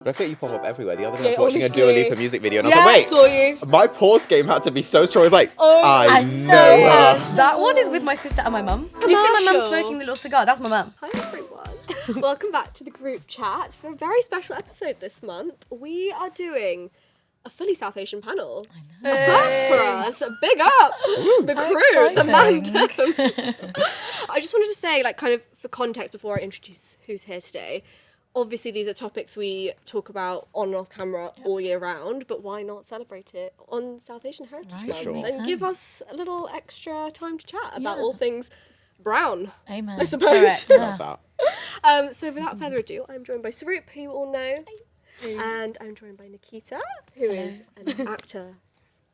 But I feel like you pop up everywhere. The other day I was Yeah, watching a Dua honestly. Lipa music video and I Yeah, was I saw you. like, wait, my pause game had to be so strong. I was like, Oh, I know her. That one is with my sister and my mum. Do you see my mum Commercial. smoking the little cigar? That's my mum. Hi everyone. Welcome back to the group chat for a very special episode this month. We are doing a fully South Asian panel. I know. A first for us. Big up the crew, the man. I just wanted to say, like, kind of for context before I introduce who's here today. Obviously, these are topics we talk about on and off camera all year round, but why not celebrate it on South Asian Heritage Month sure. and give us a little extra time to chat about all things brown, Amen. I suppose. Correct. Love that. So without further ado, I'm joined by Saroop, who you all know, and I'm joined by Nikkita, who is an actor,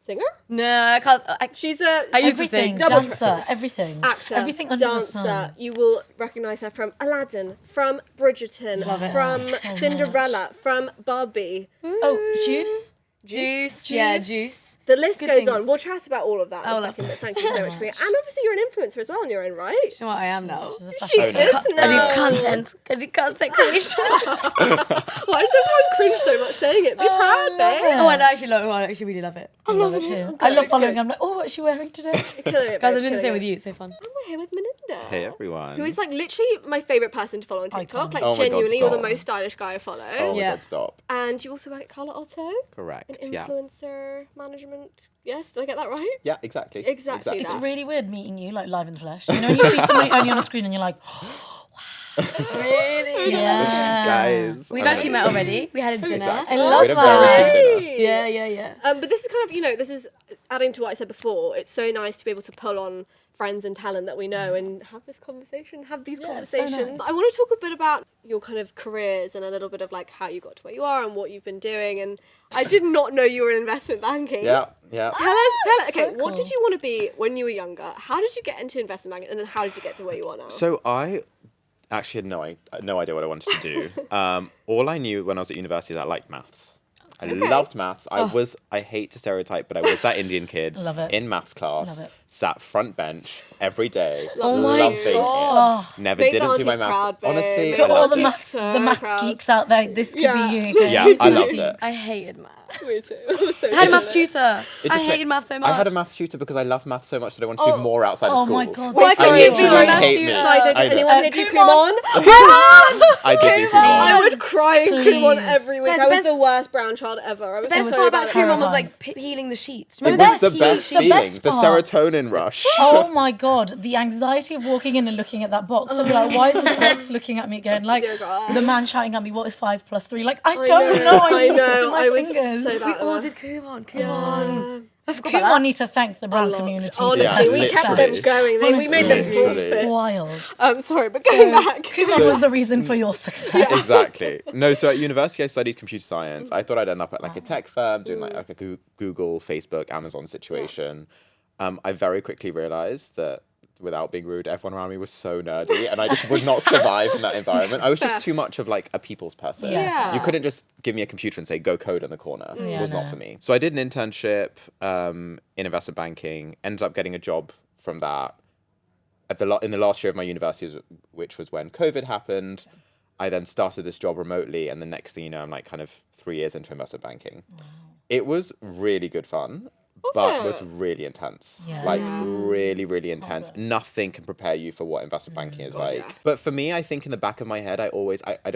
singer. No, I can't. She's a I used to sing. Everything, dancer, everything. actor, Everything under the dancer. sun. You will recognise her from Aladdin, from Bridgerton, Love it. from So Cinderella, from Barbie. Oh, juice? Juice. Yeah, juice. The list Good goes things. on. We'll chat about all of that in Oh, a second, but thank you so much for it. And obviously you're an influencer as well on your own, right? You know what I am now? She's a She fashion is icon. now. I do content. I do content creation. Why does everyone cringe so much saying it? Be proud, babe. Oh, I actually love it. I actually really love it. I love it too. I love following. I'm like, oh, what's she wearing today? Killing it, Guys, babe, I'm doing the killing same it. with you. It's so fun. And we're here with Maninder. Hey, everyone. Who is like literally my favourite person to follow on TikTok. Icon. Like Oh my God, genuinely, you're the stop. most stylish guy I follow. Oh my Yeah. God, stop. And you also work at Carla Otto, Correct, an yeah. influencer management. Yes, did I get that right? Yeah, exactly. Exactly It's that. really weird meeting you like live in the flesh. You know, when you see somebody only on a screen and you're like, Really? yeah. Guys. We've actually met already. We had a dinner. Exactly. I love We had a very good dinner. Yeah. But this is kind of, this is adding to what I said before. It's so nice to be able to pull on friends and talent that we know and have this conversation, have these Yeah, it's so conversations. nice. I want to talk a bit about your kind of careers and a little bit of like how you got to where you are and what you've been doing. And I did not know you were in investment banking. Yeah. Tell us, okay, so what did cool. you want to be when you were younger? How did you get into investment banking and then how did you get to where you are now? So I actually had no idea what I wanted to do. All I knew when I was at university is I liked maths. I loved maths. I hate to stereotype, but I was that Indian kid Love it. in maths class, Love it. sat front bench every day, Oh my loving God. it. Never Make the didn't do my aunties maths. proud, babe. Honestly, Make To I all loved the it. maths, So the maths proud. geeks out there, this could Yeah. be you. Okay? Yeah, I loved it. I hated math. Me too. I was so I had a jealous. maths tutor. It I just hated ma- maths so much. I had a maths tutor because I loved maths so much that I wanted to do more outside of Oh school. my God. Why that's can't I you be so my literally maths hate tutor? me. Side note, I did know. anyone here do Kumon. Kumon? I did do Come on. I Kumon. would cry in Please. Kumon every week. Best- I was best- the worst brown child ever. I was The best so part about bad at Kumon maths. was Terrifying. like peeling the sheets. It Remember was that? the best the feeling, best the part. serotonin rush. Oh my God, the anxiety of walking in and looking at that box and be like, why is this box looking at me again? Like, Dear God. the man shouting at me, what is 5 + 3? Like, I I don't know. I looked know. at my I was fingers. so We bad at all maths. did Kumon. I forgot Kumon about that. need to thank the brown lot. community. Honestly, Yeah, we kept them literally. going. We made them Honestly. profit. Wild. Sorry, but going back. Kumon was the reason for your success. Exactly. No, so at university I studied computer science. I thought I'd end up at like a tech firm doing like a Google, Facebook, Amazon situation. I very quickly realized that without being rude, everyone around me was so nerdy and I just would not survive in that environment. I was just too much of like a people's person. Yeah. You couldn't just give me a computer and say, go code in the corner. Yeah, It was not no. for me. So I did an internship in investment banking, ended up getting a job from that at in the last year of my university, which was when COVID happened. I then started this job remotely, and the next thing you know, I'm like kind of 3 years into investment banking. It was really good fun, but was really intense. Yeah. Like really, really intense. Nothing can prepare you for what investment banking is like. But for me, I think in the back of my head, I don't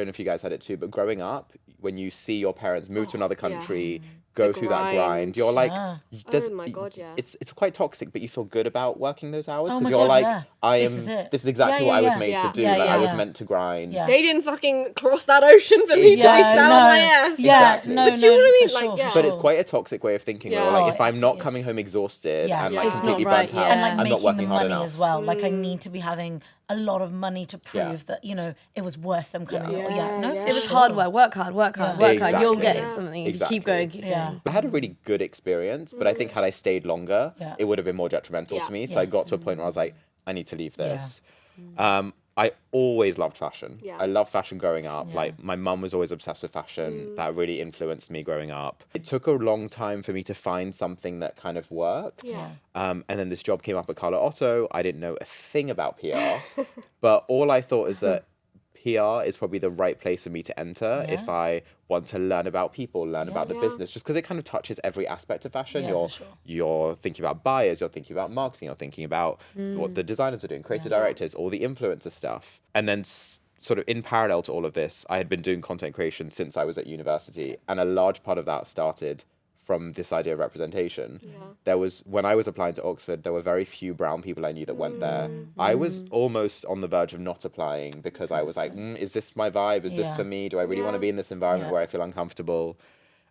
know if you guys had it too, but growing up, when you see your parents move to another country, go through that grind, you're like, Oh my God, yeah. It's quite toxic, but you feel good about working those hours Oh because my you're God, like, yeah. This is it. exactly Yeah, what I was yeah, made yeah. to do. Yeah, Like I yeah, was yeah. meant to grind. Yeah. They didn't fucking cross that ocean for me to be Yeah, sat no. on my ass. Yeah, Exactly. no, But do you know what I mean? for Like, sure, yeah. for But it's sure. quite a toxic way of thinking. Yeah. Where like Oh, if I'm it not absolutely coming is. home exhausted Yeah. and Yeah. like It's not completely right, burnt yeah. out, And like I'm not making working the hard money enough. as well. Like I need to be having a lot of money to prove that, you know, it was worth them coming. Yeah, It was hard work. Work hard. Work hard. Yeah. Work hard. You'll get Exactly. it. Something. Exactly. Keep going. Keep Yeah. going. I had a really good experience, but I think had I stayed longer, Yeah. it would have been more detrimental Yeah. to me. So I got to a point where I was like, I need to leave this. I always loved fashion. Yeah. I loved fashion growing up. Yeah. Like my mum was always obsessed with fashion. That really influenced me growing up. It took a long time for me to find something that kind of worked. Yeah. And then this job came up at Carla Otto. I didn't know a thing about PR, but all I thought is that PR is probably the right place for me to enter if I want to learn about people, learn about the business, just because it kind of touches every aspect of fashion. You're thinking about buyers, you're thinking about marketing, you're thinking about what the designers are doing, creative directors, all the influencer stuff. And then sort of in parallel to all of this, I had been doing content creation since I was at university. And a large part of that started from this idea of representation. There was, when I was applying to Oxford, there were very few brown people I knew that went there. I was almost on the verge of not applying because I was like, is this my vibe? Is this for me? Do I really want to be in this environment where I feel uncomfortable?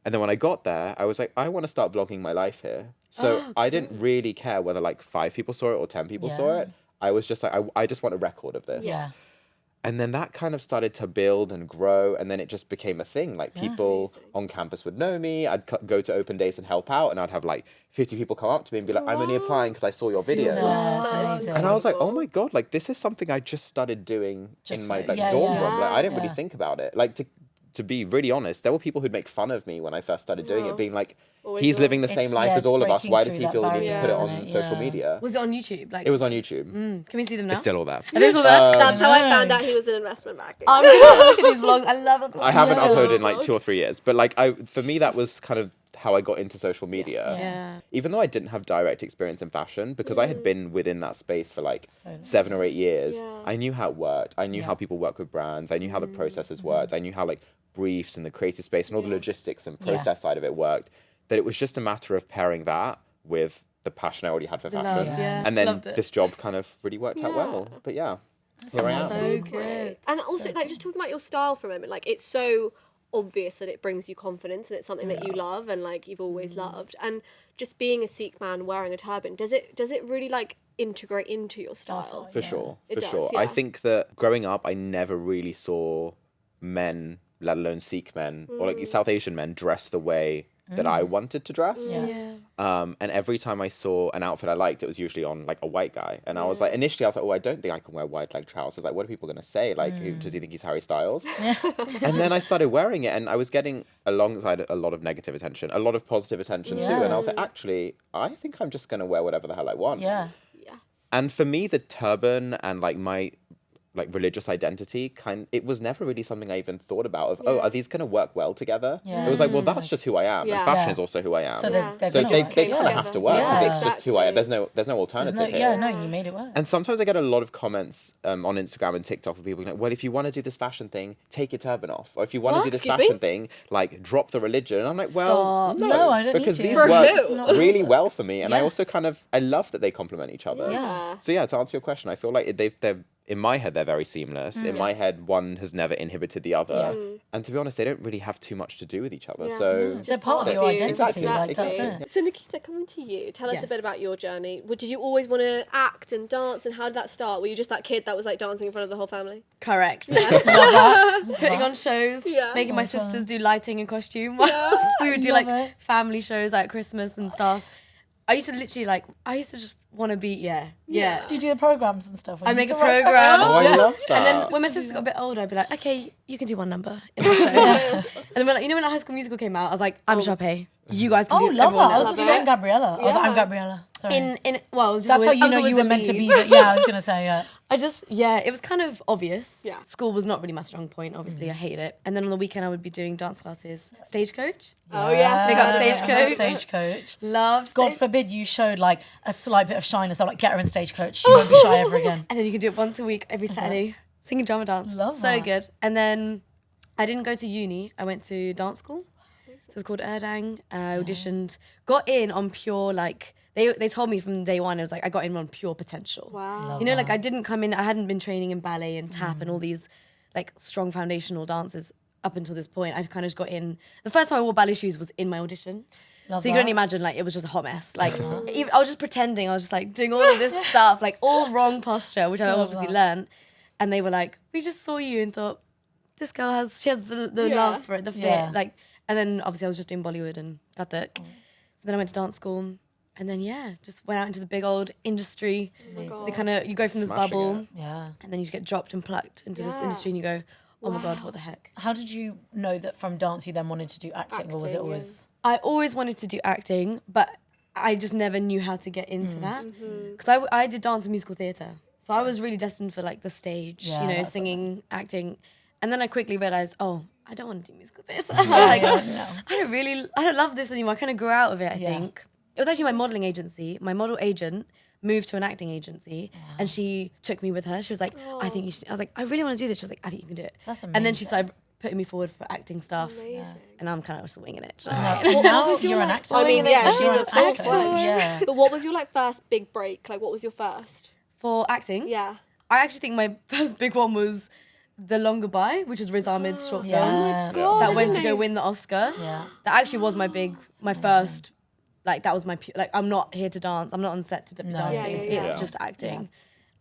And then when I got there, I was like, I want to start vlogging my life here. So I didn't really care whether like 5 people saw it or 10 people saw it. I was just like, I just want a record of this. And then that kind of started to build and grow, and then it just became a thing. Like people on campus would know me. I'd go to open days and help out, and I'd have like 50 people come up to me and be like, I'm only applying because I saw your videos. And I was like, oh my God, like this is something I just started doing in my like dorm room. Like I didn't really think about it. Like to be really honest, there were people who'd make fun of me when I first started doing it, being like, he's living the same life as all of us. Why does he feel the need to put it on social media? Was it on YouTube? Like It was on YouTube. Can we see them now? It's still all there. It is all there. That's how I found out he was in investment banking. I'm gonna look at these vlogs. I love it. I haven't uploaded in like 2 or 3 years, but like for me, that was kind of how I got into social media. Even though I didn't have direct experience in fashion, because I had been within that space for like 7 or 8 years, I knew how it worked. I knew how people work with brands. I knew how the processes worked. I knew how like briefs and the creative space and all the logistics and process side of it worked. That it was just a matter of pairing that with the passion I already had for fashion. And then this job kind of really worked out well. But here I am. So good. And also, like, just talking about your style for a moment, like, it's so obvious that it brings you confidence and it's something that you love and, like, you've always loved. And just being a Sikh man wearing a turban, does it really, like, integrate into your style? For sure. It does, I think that growing up, I never really saw men, let alone Sikh men, or like South Asian men, dress the way that I wanted to dress. And every time I saw an outfit I liked, it was usually on like a white guy. And I was like, initially I was like, oh, I don't think I can wear wide leg trousers. Like, what are people going to say? Like, does he think he's Harry Styles? And then I started wearing it and I was getting, alongside a lot of negative attention, a lot of positive attention too. And I was like, actually, I think I'm just going to wear whatever the hell I want. And for me, the turban and like my like religious identity it was never really something I even thought about of are these going to work well together? It was like, well, that's just who I am, and fashion is also who I am. So they kind of have to work because it's just who I am. There's no alternative here. You made it work. And sometimes I get a lot of comments on Instagram and TikTok from people like, well, if you want to do this fashion thing, take your turban off, or if you want to do this fashion thing, like drop the religion. And I'm like, well, no, I don't because need to. these work really well for me, and I also I love that they complement each other. So to answer your question, I feel like they're in my head, they're very seamless. In my head, one has never inhibited the other. And to be honest, they don't really have too much to do with each other. So they're part of your identity. Exactly. Like, that's it. So Nikkita, coming to you, tell us a bit about your journey. Did you always want to act and dance, and how did that start? Were you just that kid that was like dancing in front of the whole family? Correct. Putting on shows, making my sisters do lighting and costume whilst we would do like family shows like Christmas and stuff. I used to literally just want to be, Do you do the programs and stuff? I make a program. Oh, I love that. And then when my sisters got a bit older, I'd be like, okay, you can do one number in my show. And then when, when High School Musical came out, I was like, I'm Sharpay. You guys can do love everyone that. I was else. just straight Gabriella. I was like, I'm Gabriella. Sorry. It was just That's how always, you know you were meant to be. I was going to say, it was kind of obvious. Yeah. School was not really my strong point, obviously. I hated it. And then on the weekend, I would be doing dance classes. Stagecoach. Oh, yeah. Big up Stagecoach. Stagecoach. Love God forbid you showed like a slight bit of shyness. They're like, get her in Stagecoach. She won't be shy ever again. And then you can do it once a week, every Saturday. Singing drama dance. Love so that. good. And then I didn't go to uni. I went to dance school. So it's called Erdang. I auditioned, got in on pure, like, they told me from day one, it was like, I got in on pure potential. Wow. Love like, I didn't come in, I hadn't been training in ballet and tap and all these, like, strong foundational dances up until this point. I kind of just got in. The first time I wore ballet shoes was in my audition. Love so you that. can only imagine, like, it was just a hot mess. Like, I was just pretending. I was just, like, doing all of this stuff, like, all wrong posture, which I obviously learned. And they were like, we just saw you and thought, this girl has the love for it, the fit. Like, and then, obviously, I was just doing Bollywood and got that. So then I went to dance school. And then, just went out into the big old industry. They kind of, you go from this bubble. And then you just get dropped and plucked into this industry and you go, oh my God, what the heck? How did you know that from dance you then wanted to do acting or was it always... I always wanted to do acting, but I just never knew how to get into that. Because I did dance and musical theatre. So I was really destined for like the stage, Yeah, you know, that's singing, acting. And then I quickly realized, oh, I don't want to do musical theatre. I was like, I don't love this anymore. I kind of grew out of it, I think. It was actually my modelling agency. My model agent moved to an acting agency and she took me with her. She was like, I think you should. I was like, I really want to do this. She was like, I think you can do it. That's And then she amazing. started putting me forward for acting stuff. Amazing. And I'm kind of swinging it. Now you're an actor. I mean, yeah, she's You're a an full actor. fledged. Yeah. But what was your like first big break? Like, what was your first? For acting, Yeah. I actually think my first big one was The Long Goodbye, which was Riz Ahmed's short film. Yeah. God, That I went didn't to go know- win the Oscar. Yeah. That actually was my first, like that was my, like I'm not here to dance. I'm not on set to be dancing. Yeah, yeah, It's yeah. just acting.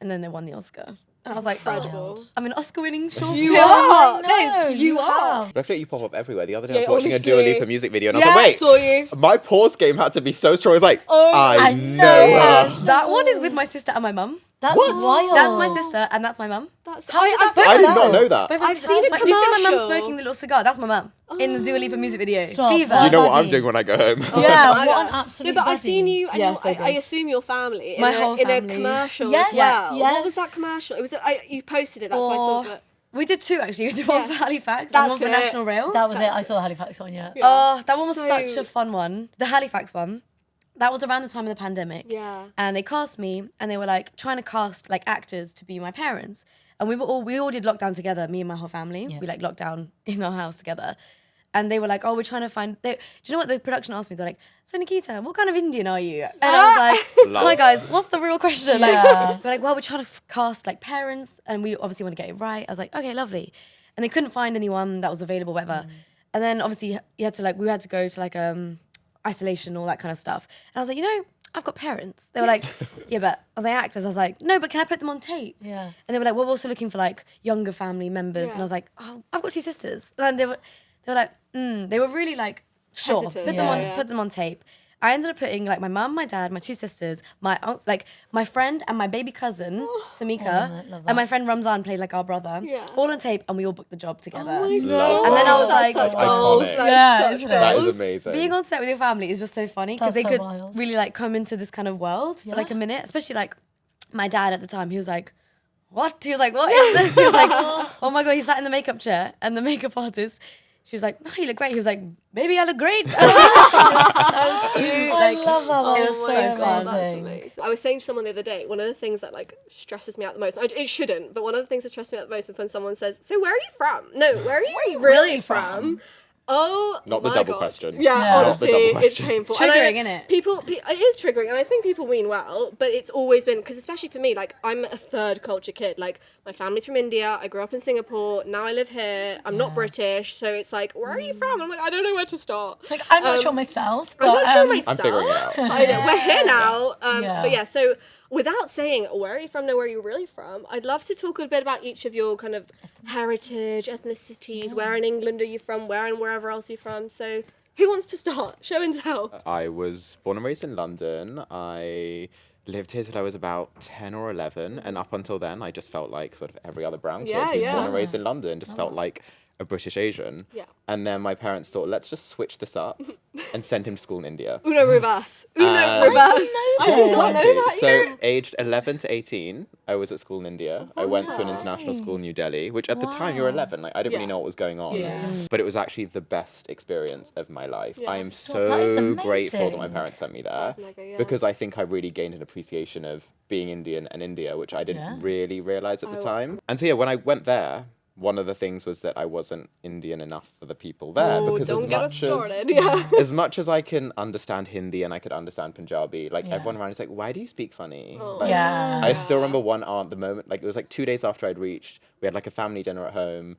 And then they won the Oscar. And I was like, Incredible. oh, I'm an Oscar-winning short You film. are. No, you are. But I feel like you pop up everywhere. The other day I Yeah, was watching a Dua honestly. Lipa music video and I Yeah, was like, I wait, saw you. my pause game had to be so strong. I was like, Oh, I I know know her. That one is with my sister and my mum. That's wild. That's my sister and that's my mum. That's How did I've that seen I did it. not know that. Both I've of us- seen a like, do you see my mum commercial. smoking the little cigar? That's my mum in the Dua Lipa music video. Stop. Fever. You know what I'm Buddy. doing when I go home. Yeah, my what God. an absolute Yeah, but I've buddy. seen you, and Yeah, you're- so I good. assume your family in, My a, whole in a family. commercial Yes, as well. yes. What was that commercial? It was you posted it. That's why I saw Or- it. We did two actually. We did one for Halifax and That's one for it. National Rail. That was it. I saw the Halifax one, yeah. Oh, that one was So- such a fun one. The Halifax one. That was around the time of the pandemic. Yeah. And they cast me and they were like trying to cast like actors to be my parents. And we all did lockdown together, me and my whole family. We like locked down in our house together. And they were like, oh, we're trying to find... do you know what the production asked me? They're like, so Nikkita, what kind of Indian are you? And I was like, Love. hi guys, what's the real question? Like, Yeah. they're like, well, we're trying to cast like parents and we obviously want to get it right. I was like, okay, lovely. And they couldn't find anyone that was available, whatever. And then obviously we had to go to like isolation, all that kind of stuff. And I was like, you know, I've got parents. They were like, yeah, but are they actors? I was like, no, but can I put them on tape? Yeah. And they were like, well, we're also looking for like younger family members. Yeah. And I was like, oh, I've got two sisters. And they were like, they were really like, sure, Hesitant. put them on tape. I ended up putting like my mum, my dad, my two sisters, my friend and my baby cousin, Samika, love that. and my friend Ramzan played like our brother, Yeah. all on tape, and we all booked the job together. Love And then I was like, that's goals. iconic. Yeah, Such isn't it? That goals. is amazing. being on set with your family is just so funny because That's they so could wild. really like come into this kind of world for like a minute, especially like my dad at the time. He was like, what? He was like, what is this? He was like, oh my God, he sat in the makeup chair and the makeup artist, she was like, no, you look great. He was like, baby, I look great. It was so cute. I Like, love that. it was That's so God, fun. that's amazing. amazing. I was saying to someone the other day, one of the things that like stresses me out the most, it shouldn't, but one of the things that stresses me out the most is when someone says, so where are you from? No, where are you really from? Oh, Not the my double God. question. Yeah, Yeah. Not the honestly, double it's question. painful. It's And I know triggering, innit? it is triggering, and I think people mean well, but it's always been, because especially for me, like, I'm a third culture kid. Like, my family's from India, I grew up in Singapore, now I live here, I'm not British, so it's like, where are you from? I'm like, I don't know where to start. Like, I'm not sure myself, but I'm not sure myself. I'm figuring it out. I know, we're here now. Yeah. But yeah, so without saying where are you from, know where you're really from, I'd love to talk a bit about each of your kind of heritage, ethnicities, where in England are you from, where and wherever else you're from. So who wants to start? Show and tell. I was born and raised in London. I lived here till I was about 10 or 11. And up until then, I just felt like sort of every other brown kid Yeah, who's yeah. born and raised in London, just felt like a British Asian. Yeah. And then my parents thought, let's just switch this up and send him to school in India. Uno reverse. Uno And- reverse. I did not know Exactly. that. So, aged 11 to 18, I was at school in India. I went to an international school in New Delhi, which at the time you were 11. Like, I didn't really Yeah. know what was going on. Yeah. But it was actually the best experience of my life. I am Stop, that is so grateful that my amazing. parents sent me there That's mega, yeah. because I think I really gained an appreciation of being Indian and India, which I didn't really realize at the time. And so, yeah, when I went there, one of the things was that I wasn't Indian enough for the people there Oh, because don't as get us much started. as Yeah. as much as I can understand Hindi and I could understand Punjabi, like everyone around is like, why do you speak funny? Like, Yeah. I still remember one aunt, the moment, like it was like 2 days after I'd reached, we had like a family dinner at home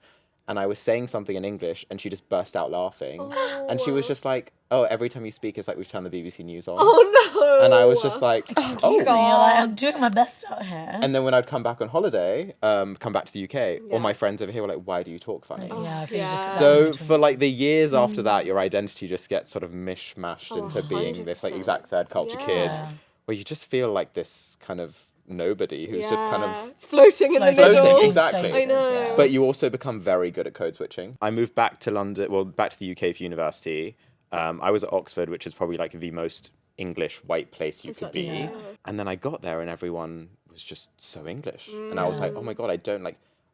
and I was saying something in English and she just burst out laughing. And she was just like, oh, every time you speak, it's like we've turned the BBC News on. Oh no. And I was just like, oh. You're like, I'm doing my best out here. And then when I'd come back on holiday, come back to the UK, all my friends over here were like, why do you talk funny? Yeah, so you Yeah. just So for like the years after that, your identity just gets sort of mishmashed into being this like 100%. exact third culture kid, Yeah. where you just feel like this kind of nobody who's just kind of It's floating in the Floating. middle. Floating, exactly. I know. But you also become very good at code switching. I moved back to London, well, back to the UK for university. I was at Oxford, which is probably like the most English white place you could be. Yeah. And then I got there and everyone was just so English. And I was like, oh my God,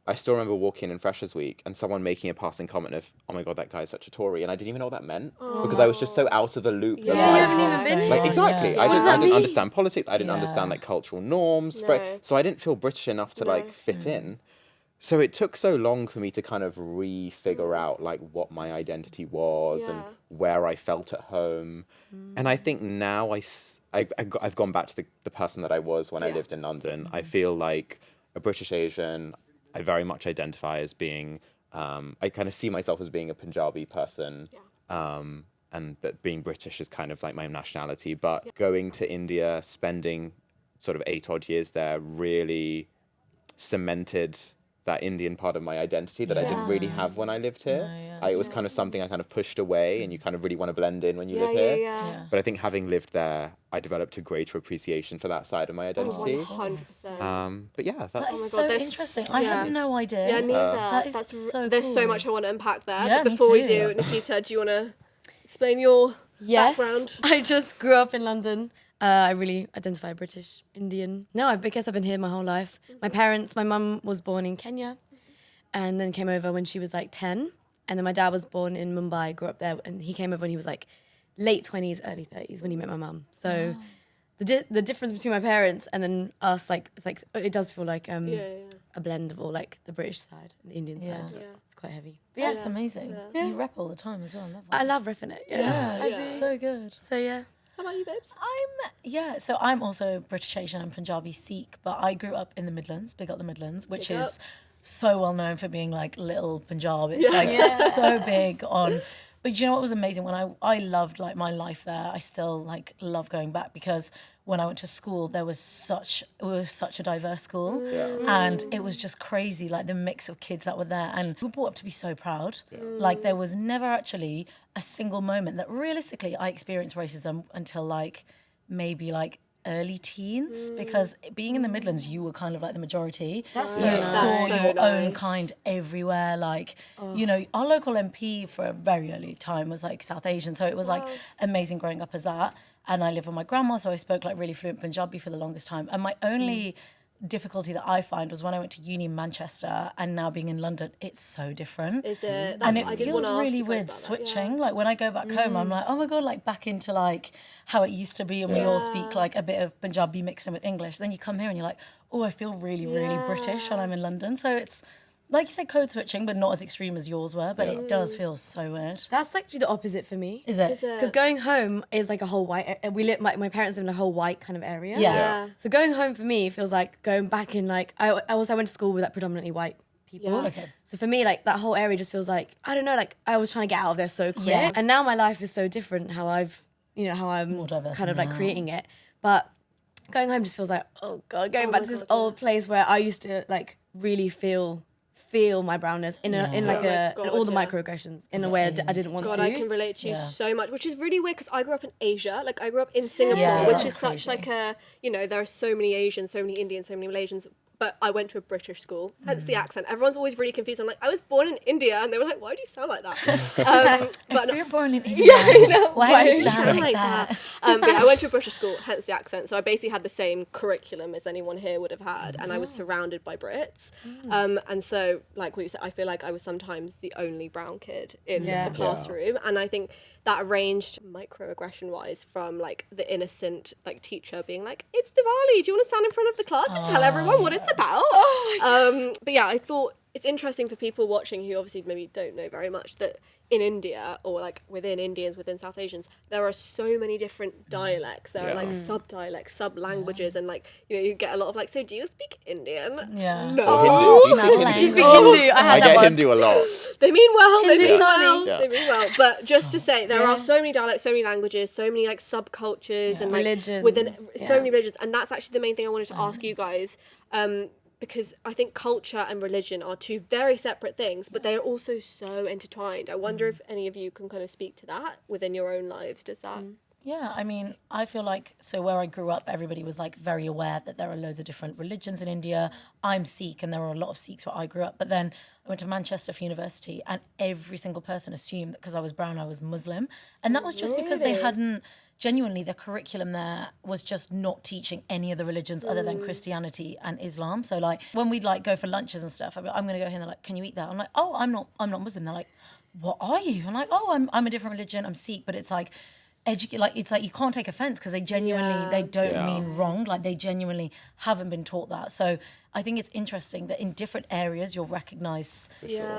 I still remember walking in Freshers Week and someone making a passing comment of, oh my God, that guy's such a Tory. And I didn't even know what that meant because I was just so out of the loop. Yeah. Of, You haven't even been here. like, exactly. Yeah. I What does that didn't mean? understand politics. I didn't understand like cultural norms. No. So I didn't feel British enough to like fit in. So it took so long for me to kind of re-figure out like what my identity was and where I felt at home. And I think now I've gone back to the person that I was when I lived in London. I feel like a British Asian. I very much identify as being, I kind of see myself as being a Punjabi person. And that being British is kind of like my nationality. But going to India, spending sort of 8 odd years there really cemented that Indian part of my identity that I didn't really have when I lived here. It was kind of something I kind of pushed away, and you kind of really want to blend in when you live here. But I think having lived there, I developed a greater appreciation for that side of my identity. 100%. But yeah, That that's... is God, so there's interesting. I had no idea. Yeah, neither. That is That's so There's so cool. much I want to unpack there. Yeah, but me before we too. do, Nikkita, do you want to explain your background? I just grew up in London. I really identify British, Indian. No, I guess I've been here my whole life. My mum was born in Kenya and then came over when she was like 10. And then my dad was born in Mumbai, grew up there, and he came over when he was like late 20s, early 30s when he met my mum. So the difference between my parents and then us, like, it's like, it does feel like a blend of all like the British side and the Indian side. Yeah. It's quite heavy. But yeah, it's amazing. You rep all the time as well. I love that. I love riffing it. Yeah. Yeah, it's so good. So yeah. How about you, babes? So I'm also British Asian and Punjabi Sikh, but I grew up in the Midlands, big up the Midlands, which Big is up. so well known for being like little Punjab. It's so big on. But you know what was amazing? When I loved like my life there, I still like love going back because when I went to school, it was such a diverse school, and it was just crazy, like the mix of kids that were there, and we were brought up to be so proud. Like there was never actually a single moment that realistically I experienced racism until like maybe like early teens, because being in the Midlands, you were kind of like the majority. You saw your own kind everywhere. Like, you know, our local MP for a very early time was like South Asian, so it was like amazing growing up as that. And I live with my grandma, so I spoke like really fluent Punjabi for the longest time. And my only difficulty that I find was when I went to uni in Manchester and now being in London, it's so different. Is it? And it feels really weird switching. Like when I go back home, I'm like, oh my God, like back into like how it used to be, and we all speak like a bit of Punjabi mixed in with English. Then you come here and you're like, oh, I feel really, really British when I'm in London. So it's, like you said, code switching, but not as extreme as yours were. But it does feel so weird. That's actually the opposite for me. Is it? Because going home is like a whole white. My parents live in a whole white kind of area. Yeah. So going home for me feels like going back in like I went to school with like predominantly white people. Yeah. Okay. So for me, like that whole area just feels like I don't know. Like I was trying to get out of there so quick. Yeah. And now my life is so different. How I'm More diverse kind of like now. creating it. But going home just feels like oh God, going back to this old place where I used to like really feel my brownness in all the microaggressions in a way I didn't want God, to. I can relate to you so much, which is really weird because I grew up in Asia. Like I grew up in Singapore, which is such like a, you know, there are so many Asians, so many Indians, so many Malaysians. But I went to a British school, hence the accent. Everyone's always really confused. I'm like, I was born in India, and they were like, why do you sound like that? But if you're born in India, why do you sound like that? But yeah, I went to a British school, hence the accent. So I basically had the same curriculum as anyone here would have had, and I was surrounded by Brits. And so, like we said, I feel like I was sometimes the only brown kid in the classroom, and I think that ranged microaggression-wise from like the innocent like teacher being like, "It's Diwali, do you want to stand in front of the class and tell everyone what it's about?" But yeah, I thought it's interesting for people watching who obviously maybe don't know very much that in India or like within Indians, within South Asians, there are so many different dialects. There are like sub-dialects, sub-languages, and like, you know, you get a lot of like, so do you speak Indian? Yeah. No. Hindu. Do you speak Hindu? Did you speak Hindu? I get Hindu a lot. They mean well, they mean Hindustani. well, Yeah. they mean well. But just to say, there are so many dialects, so many languages, so many like subcultures and like Religions, within yeah. so many religions. And that's actually the main thing I wanted to ask you guys. Because I think culture and religion are two very separate things, but they are also so intertwined. I wonder if any of you can kind of speak to that within your own lives. Does that? Yeah, I mean, I feel like, so where I grew up, everybody was like very aware that there are loads of different religions in India. I'm Sikh and there are a lot of Sikhs where I grew up. But then I went to Manchester for university and every single person assumed that because I was brown, I was Muslim. And that was just because they hadn't, genuinely, the curriculum there was just not teaching any of the religions other than Christianity and Islam. So like when we'd like go for lunches and stuff, I'd be like, I'm going to go here and they're like, can you eat that? I'm like, oh, I'm not Muslim. They're like, what are you? I'm like, oh, I'm a different religion. I'm Sikh, but it's like, it's like you can't take offense because they genuinely they don't mean wrong, like they genuinely haven't been taught that. So I think it's interesting that in different areas you'll recognize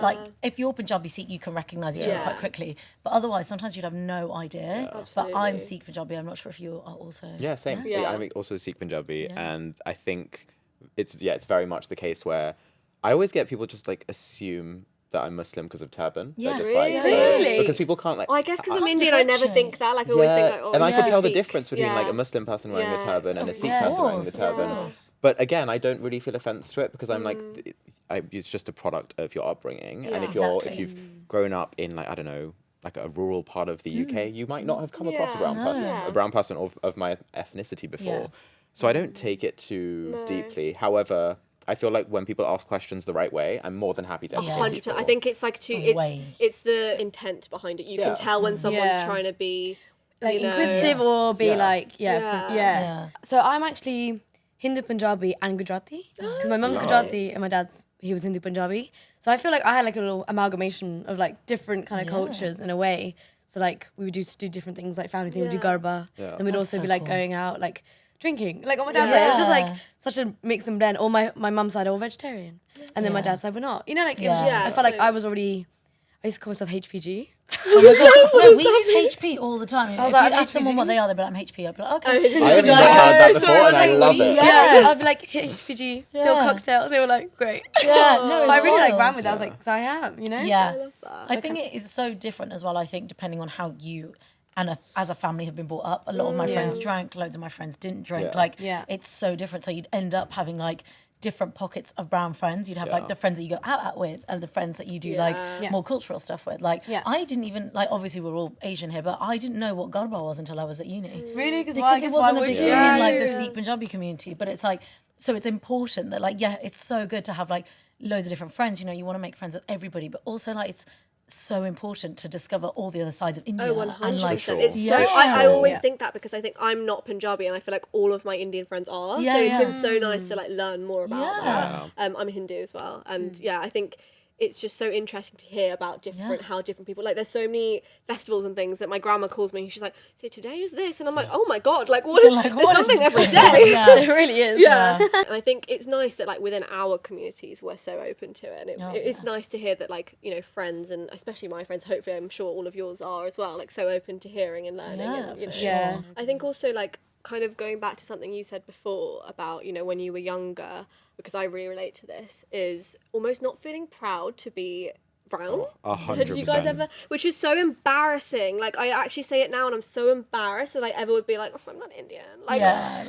like if you're Punjabi Sikh you can recognize each other quite quickly, but otherwise sometimes you'd have no idea. But I'm Sikh Punjabi, I'm not sure if you are also. Same. I'm also Sikh Punjabi, and I think it's very much the case where I always get people just like assume that I'm Muslim because of turban. Yeah, just really? Because people can't like. I guess because I'm Indian, I never think that. Like I always think like, oh, and I could tell the Sikh. difference between like a Muslim person wearing a turban and a Sikh person wearing the turban. But again, I don't really feel offense to it because I'm like, it's just a product of your upbringing, and if you've grown up in like, I don't know, like a rural part of the UK, you might not have come across a brown person of my ethnicity before. So I don't take it too deeply. However, I feel like when people ask questions the right way, I'm more than happy to educate 100%. I think it's like it's the intent behind it. You can tell when someone's trying to be like inquisitive or be like So I'm actually Hindu Punjabi and Gujarati because my mum's Gujarati and my he was Hindu Punjabi. So I feel like I had like a little amalgamation of like different kind of cultures in a way. So like we would do different things, like family thing, we'd do garba, and we'd also be like going out like drinking, like on my dad's side, it was just like such a mix and blend. Or my mum's side, all vegetarian, and then my dad's side, we're not. You know, like it was just, I felt like I used to call myself HPG. Oh my god! No, we use HP all the time. If you ask someone what they are, they'll be like, I'm HP. I'll be like, okay. I haven't even heard that before, and I love it. I'd be like, HPG, little cocktail. They were like, great. No, I really like ran with that. I was like, because I am, you know. Yeah, I love that. I think it is so different as well. I think depending on how you and as a family have been brought up. A lot of my friends drank, loads of my friends didn't drink. It's so different. So you'd end up having like different pockets of brown friends. You'd have like the friends that you go out with and the friends that you do like more cultural stuff with. Like I didn't even, like obviously we're all Asian here, but I didn't know what Garba was until I was at uni. Really? Because it wasn't a big thing in like the Sikh Punjabi community. But it's like, so it's important that like, it's so good to have like loads of different friends. You know, you want to make friends with everybody, but also like it's so important to discover all the other sides of India. 100%. And like, it's so, I always think that because I think I'm not Punjabi and I feel like all of my Indian friends are. So it's been so nice to like learn more about that. I'm Hindu as well. And I think it's just so interesting to hear about how different people, like there's so many festivals and things that my grandma calls me. She's like, so today is this. And I'm like, oh my God, like what there's something every day. There really is. Yeah. And I think it's nice that like within our communities, we're so open to it. And it's nice to hear that like, you know, friends and especially my friends, hopefully I'm sure all of yours are as well, like so open to hearing and learning. And, you know, I think also like kind of going back to something you said before about, you know, when you were younger, because I really relate to this, is almost not feeling proud to be brown. 100%. Did you guys ever? Which is so embarrassing. Like I actually say it now, and I'm so embarrassed that I ever would be like, oh, I'm not Indian. Like,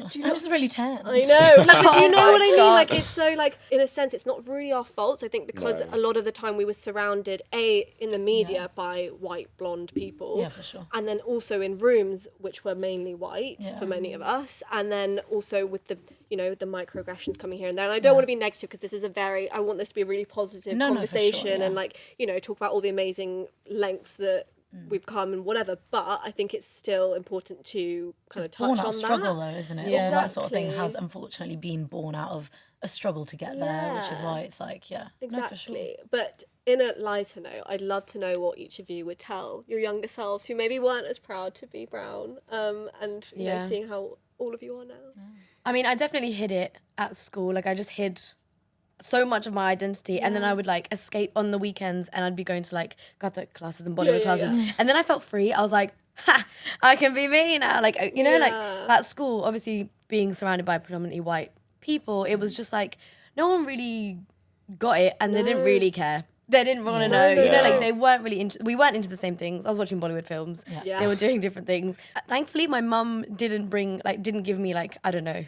do you know, I'm just really tan. I know. Like, but do you know what I mean? Like, it's so like, in a sense, it's not really our fault. I think because a lot of the time we were surrounded in the media by white blonde people. Yeah, for sure. And then also in rooms which were mainly white for many of us, and then also with the, you know, the microaggressions coming here and there. And I don't want to be negative because this is I want this to be a really positive conversation and like, you know, talk about all the amazing lengths that we've come and whatever. But I think it's still important to kind of touch on that. Struggle though, isn't it? Yeah. All that sort of thing has unfortunately been born out of a struggle to get there, which is why it's like, exactly. No, for sure. But in a lighter note, I'd love to know what each of you would tell your younger selves who maybe weren't as proud to be brown, and you know, seeing how all of you are now. I mean, I definitely hid it at school. Like I just hid so much of my identity, and then I would like escape on the weekends, and I'd be going to like Kathak classes and Bollywood classes, and then I felt free. I was like, ha, I can be me now. Like, you know, like at school, obviously being surrounded by predominantly white people, it was just like no one really got it, and they didn't really care. They didn't want to know, you know, like they weren't really we weren't into the same things. I was watching Bollywood films. They were doing different things. Thankfully, my mum didn't give me like, I don't know,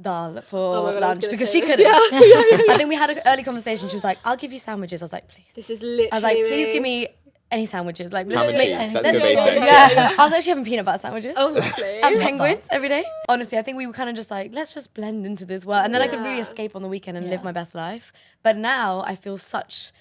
dal for lunch because she couldn't. I think we had an early conversation. She was like, I'll give you sandwiches. I was like, please. This is literally I was like, please give me any sandwiches. Like, Ham and cheese. Let's go let's- basic. Yeah. I was actually having peanut butter sandwiches. Oh, lovely. And penguins every day. Honestly, I think we were kind of just like, let's just blend into this world. And then I could really escape on the weekend and live my best life. But now I feel such,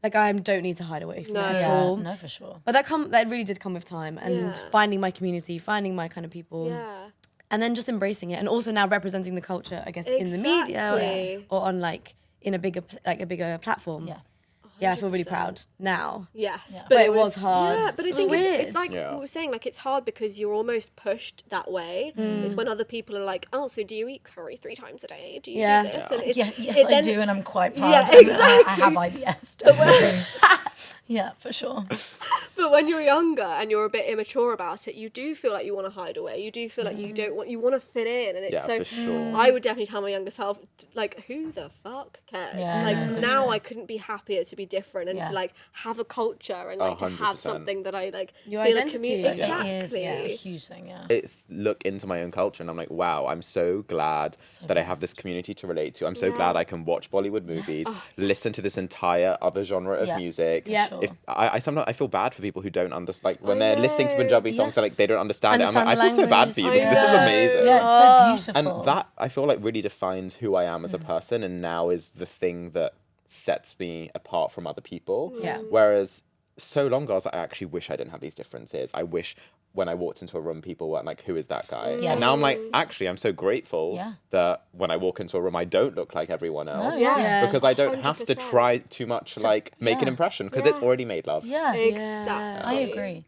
like I don't need to hide away from it at all. No, for sure. But that really did come with time and finding my community, finding my kind of people. Yeah. And then just embracing it. And also now representing the culture, I guess, in the media Exactly. or on like, in a bigger platform. Yeah. Yeah, I feel really proud now. Yes, But it was hard. Yeah, but I It think was it's weird. like what we were saying. Like it's hard because you're almost pushed that way. It's when other people are like, "Oh, so do you eat curry 3 times a day? Do you do this?" And it's, Yes, it I then- do, and I'm quite proud. Yeah, of it. exactly. I have IBS. Definitely. Yeah, for sure. But when you're younger and you're a bit immature about it, you do feel like you want to hide away. You do feel like you want to fit in, and it's Yeah, so. for sure. I would definitely tell my younger self, like, who the fuck cares? Yeah, like no, so now, true. I couldn't be happier to be different and to like have a culture and like to have 100%. something that I like Your feel a identity. community. Yeah. Exactly. It is. It's a huge thing, yeah. It's look into my own culture and I'm like, wow, I'm so glad that I have this community to relate to. I'm so glad I can watch Bollywood movies, listen to this entire other genre of Yeah. music. Yeah. Sure. If I sometimes I feel bad for people who don't understand, like when they're listening to Punjabi songs, they're like they don't understand it. I'm like, I feel so bad for you because this is amazing. Yeah, it's so beautiful. And that I feel like really defines who I am as a person, and now is the thing that sets me apart from other people. Yeah. Whereas so long ago, I was like, I actually wish I didn't have these differences. I wish when I walked into a room, people were like, who is that guy? Yes. And now I'm like, actually, I'm so grateful Yeah. that when I walk into a room, I don't look like everyone else. Yes. Because I don't have to 100%. try too much, like make an yeah. impression, because it's already made love. Yeah. Exactly. I agree.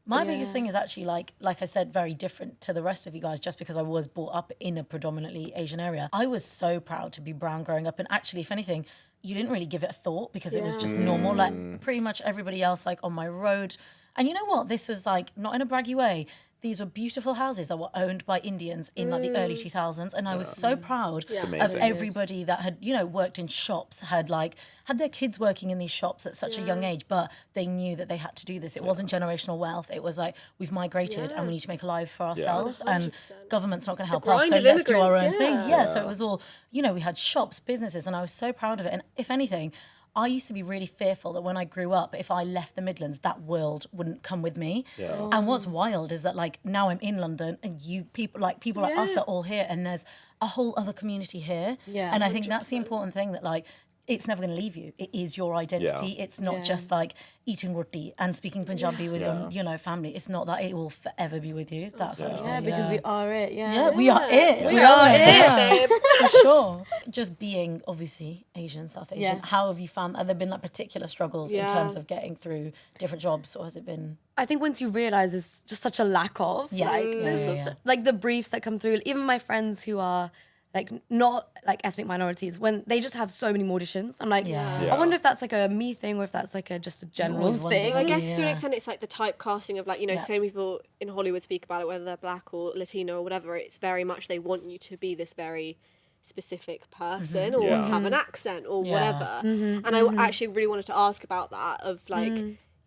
My biggest thing is actually like I said, very different to the rest of you guys, just because I was brought up in a predominantly Asian area. I was so proud to be brown growing up, and actually, if anything, you didn't really give it a thought because it was just normal. Like pretty much everybody else, like on my road. And you know what? This is like not in a braggy way. These were beautiful houses that were owned by Indians in like the early 2000s, and I was so proud of amazing. everybody that had, you know, worked in shops, had their kids working in these shops at such a young age, but they knew that they had to do this. It wasn't generational wealth. It was like, we've migrated and we need to make a life for ourselves, and government's not going to help us, so grind of let's do our own immigrants, thing. Yeah, so it was all, you know, we had shops, businesses, and I was so proud of it. And if anything, I used to be really fearful that when I grew up, if I left the Midlands, that world wouldn't come with me. Yeah. And what's wild is that like now I'm in London, and people like us are all here, and there's a whole other community here. Yeah. And I think that's the important thing, that like it's never going to leave you. It is your identity. Yeah. It's not just like eating roti and speaking Punjabi with your, you know, family. It's not that. It will forever be with you. That's what it is. Yeah, because we are it. Yeah, we are it. We are it, babe. For sure. Just being obviously Asian, South Asian. Yeah. How have you found? Have there been like particular struggles in Yeah. terms of getting through different jobs, or has it been? I think once you realize there's just such a lack of, like the briefs that come through, even my friends who are like not like ethnic minorities, when they just have so many more auditions, I'm like, I wonder if that's like a me thing or if that's like just a general always wondered, thing. I Yeah. guess to an extent, it's like the typecasting of like, you know, so many people in Hollywood speak about it, whether they're black or Latino or whatever. It's very much they want you to be this very specific person or Yeah. have an accent or Yeah. whatever. And I actually really wanted to ask about that of like,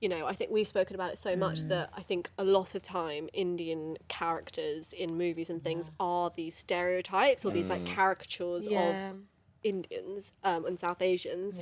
you know, I think we've spoken about it so much that I think a lot of time Indian characters in movies and things are these stereotypes or these like caricatures of Indians and South Asians.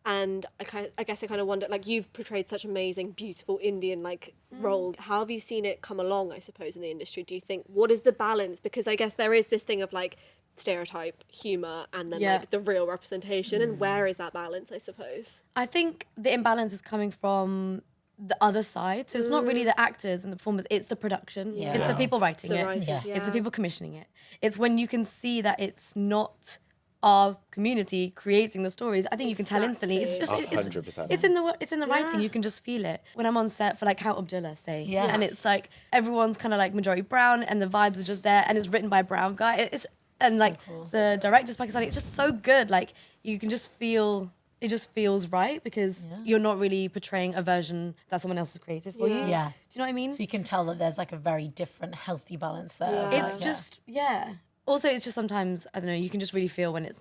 And I guess I kind of wonder, like, you've portrayed such amazing, beautiful Indian like roles. How have you seen it come along, I suppose, in the industry? Do you think, what is the balance? Because I guess there is this thing of like stereotype, humour, and then like the real representation. And where is that balance, I suppose? I think the imbalance is coming from the other side. So it's not really the actors and the performers, it's the production. It's the people writing The it. writers, It's the people commissioning it. It's when you can see that it's not our community creating the stories. I think you can tell instantly. It's just 100%. it's in the writing. You can just feel it. When I'm on set for like Count Abdullah, say, Yes. and it's like everyone's kind of like majority brown, and the vibes are just there, and it's written by a brown guy. The director's Pakistani. It's just so good. Like you can just feel. It just feels right because you're not really portraying a version that someone else has created for you. Yeah. Do you know what I mean? So you can tell that there's like a very different, healthy balance there. It's just, Also, it's just sometimes, I don't know, you can just really feel when it's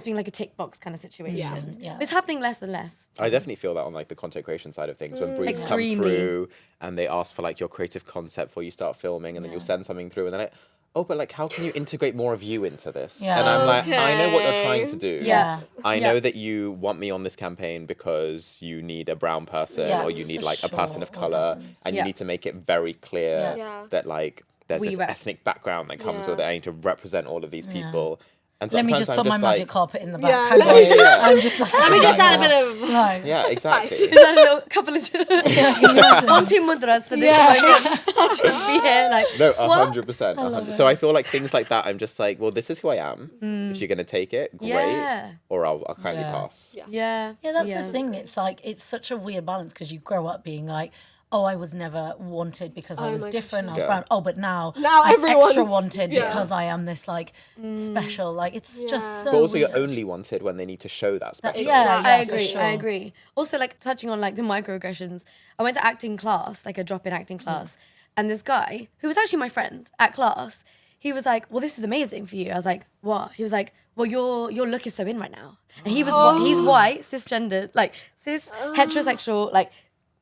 being like a tick box kind of situation. Yeah. It's happening less and less. I definitely feel that on like the content creation side of things, when briefs Extremely. come through and they ask for like your creative concept before you start filming, and then you'll send something through and they're like, oh, but like, how can you integrate more of you into this? Yeah. And I'm like, I know what you're trying to do. Yeah. I know that you want me on this campaign because you need a brown person Yeah, or you need for like a person of sure. Always color, happens. and Yeah. you need to make it very clear Yeah. that like there's this rep- ethnic background that comes Yeah. with it. I need to represent all of these people. And Let me sometimes just I'm put my like, magic carpet in the Yeah, back. let me just- I'm just like, Let me just add a bit of Like, yeah, exactly. Is that a little couple of 1-2 mudras for this moment? I'll just be here like No, what? 100%. So I feel like things like that, I'm just like, well, this is who I am. If you're gonna take it, great. Yeah. Or I'll kindly Yeah. pass. Yeah. Yeah, that's the thing. It's like, it's such a weird balance because you grow up being like, oh, I was never wanted because I was my different. gosh, I was yeah. brown. Oh, but now Now I'm everyone's- extra wanted yeah. because I am this like special. Like, it's just so But also, weird. you're only wanted when they need to show that special. yeah. I for agree. sure. I agree. Also, like touching on like the microaggressions, I went to acting class, like a drop-in acting class, and this guy who was actually my friend at class, he was like, "Well, this is amazing for you." I was like, "What?" He was like, "Well, your look is so in right now." And he was he's white, cisgendered, like cis heterosexual, like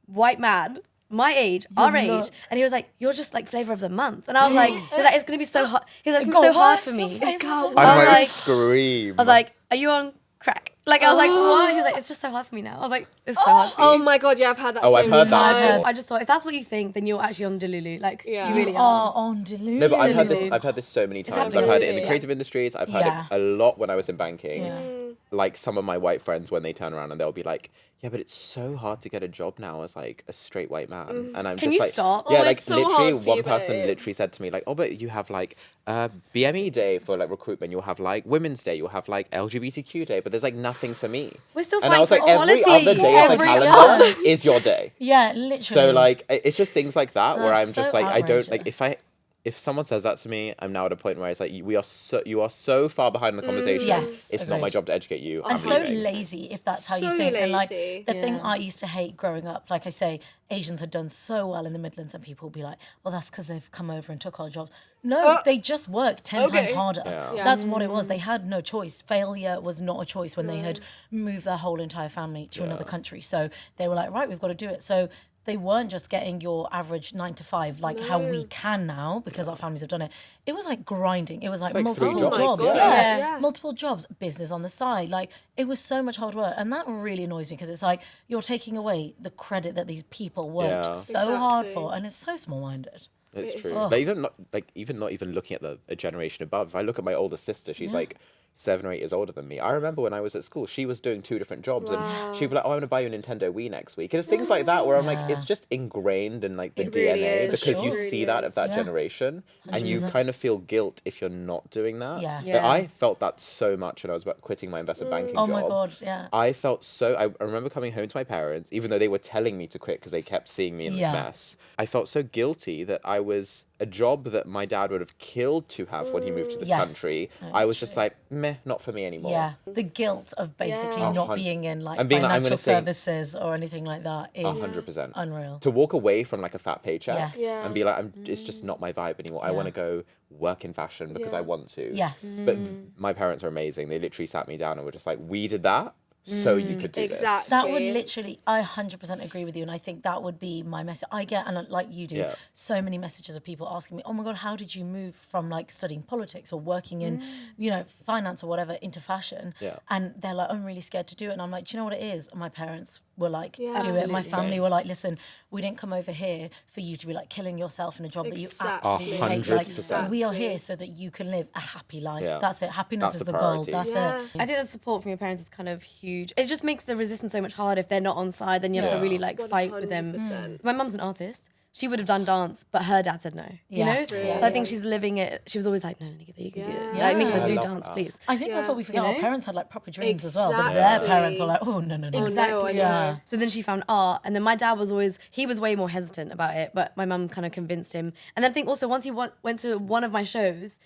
white man. My age, our age, and he was like, "You're just like flavor of the month," and I was like, "He was like, it's gonna be so hard." He was like, "It's gonna be so hard for me." I'm I was like, like- scream. I was like, "Are you on crack?" Like I was like, "What?" He was like, "It's just so hard for me now." I was like, "It's so hard for you." Oh my god, yeah, I've heard that. Oh, I've so heard many that times. before. I just thought if that's what you think, then you're actually on Delulu. Like Yeah. you really Oh, are. on Delulu. No, but I've heard this. Delulu. I've heard this so many times. happening I've heard it in every the day. creative industries. I've heard Yeah. it a lot when I was in banking. Like some of my white friends, when they turn around and they'll be like, "Yeah, but it's so hard to get a job now as like a straight white man." And I'm Can just you like, stop? Yeah, Oh, like it's so literally, hard for one you, person babe. literally said to me like, "Oh, but you have like BME day for like recruitment. You'll have like Women's Day. You'll have like LGBTQ day, but there's like nothing for me." We're still And I was like, fighting for every equality. other day of the Every calendar month. is your day. Yeah, literally. So like it's just things like that where That's I'm just so like I don't like outrageous. if someone says that to me, I'm now at a point where it's like you are so far behind in the conversation. Yes, it's not my agreed. job to educate you. I'm and so leaving. lazy if that's how you So think. And like lazy. the thing Yeah. I used to hate growing up, like I say, Asians had done so well in the Midlands, and people would be like, "Well, that's because they've come over and took our jobs." No, they just worked 10 times okay. harder. Yeah. Yeah. That's what it was. They had no choice. Failure was not a choice when they had moved their whole entire family to another country. So they were like, right, we've got to do it. So they weren't just getting your average 9 to 5 like how we can now because our families have done it. It was like grinding. It was like Like multiple 3 jobs. jobs. Yeah. Yeah. Multiple jobs, business on the side. Like it was so much hard work. And that really annoys me because it's like you're taking away the credit that these people worked Yeah. so hard Exactly. for. And it's so small minded. It's true. Ugh. Like even not even looking at a generation above. If I look at my older sister, she's like 7 or 8 years older than me. I remember when I was at school, she was doing 2 different jobs, and she'd be like, "Oh, I'm gonna buy you a Nintendo Wii next week." And it's things like that where I'm like, it's just ingrained in like the It really DNA is. because For you sure. see It that really of that is. generation, and you 100%. kind of feel guilt if you're not doing that. Yeah. But Yeah. I felt that so much when I was about quitting my investment banking Oh job. my God, yeah. I felt so. I remember coming home to my parents, even though they were telling me to quit because they kept seeing me in this Yeah. mess. I felt so guilty that I was a job that my dad would have killed to have when he moved to this Yes. country. I was just like, meh, not for me anymore. Yeah, the guilt of basically Yeah. not being in like And being like, I'm financial gonna say- services or anything like that is 100%. unreal. To walk away from like a fat paycheck Yes. Yeah. and be like, it's just not my vibe anymore. I Yeah. want to go work in fashion because I want to. Yes. But my parents are amazing. They literally sat me down and were just like, we did that so you could do this. Exactly. That would literally, I 100% agree with you. And I think that would be my message. I get, and like you do, Yeah. so many messages of people asking me, oh my God, how did you move from like studying politics or working in, you know, finance or whatever into fashion? Yeah. And they're like, I'm really scared to do it. And I'm like, do you know what it is? And my parents were like, do it. My Absolutely. family were like, listen, we didn't come over here for you to be like killing yourself in a job that you Exactly. absolutely hate. Like, 100%. we are here so that you can live a happy life. Yeah. That's it. Happiness That's is the the goal. priority. That's Yeah. it. I think that support from your parents is kind of huge. It just makes the resistance so much harder if they're not on side. Then you have to Yeah. really like fight with them. 100%. My mum's an artist. She would have done dance, but her dad said no. You Yes. know, Really? so I think she's living it. She was always like, "No, Nikkita, you can do it. Yeah. Like, Nikkita, I do love dance, that. please." I think that's what we forget. You Our know? parents had like proper dreams as well, but their Exactly. parents were like, "Oh no, no, no!" Exactly. I know. Yeah. So then she found art, and then my dad was always, he was way more hesitant about it, but my mum kind of convinced him. And then I think also once he went to one of my shows,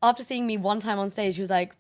after seeing me one time on stage, he was like,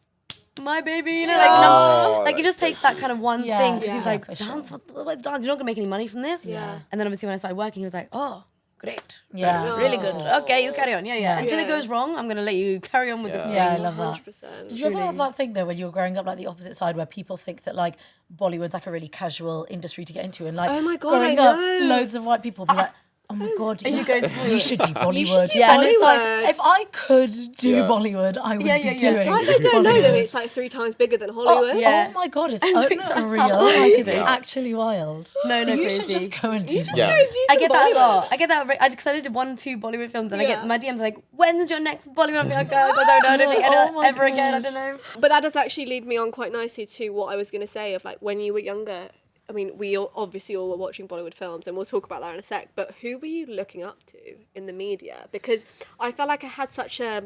"My baby," you know, like, Oh, like he that's just so takes that cute. kind of one Yeah. thing because Yeah, he's like, for sure. "Dance? What's dance? You're not gonna make any money from this." Yeah. And then obviously when I started working, he was like, "Oh, great, Yeah. really good. Okay, you carry on. Yeah, yeah. Until it Yeah. goes wrong, I'm gonna let you carry on with this Yeah. thing." Yeah, I love that. 100%. Did you ever have that thing though when you were growing up, like the opposite side, where people think that like Bollywood's like a really casual industry to get into, and like Oh my God, growing I up, know. loads of white people be like, Oh my God, you yes. go to You should do Bollywood. do And it's like, Bollywood. if I could do Yeah. Bollywood, I would be doing It's Like they don't know that Bollywood. it's like 3 times bigger than Hollywood. yeah. Oh my God, it's think that's unreal. how- Like, it's Yeah. actually wild. No, so no, you should crazy. just go and do that. Yeah. Go do I some get that a Bollywood. lot. I get that because I did 1-2 Bollywood films, and I Yeah. get my DMs like, "When's your next Bollywood?" I'm like, "Guys, I don't know. I don't think Oh my ever again. I gosh. don't know." But that does actually lead me on quite nicely to what I was going to say of like when you were younger. I mean, we obviously all were watching Bollywood films, and we'll talk about that in a sec. But who were you looking up to in the media? Because I felt like I had such a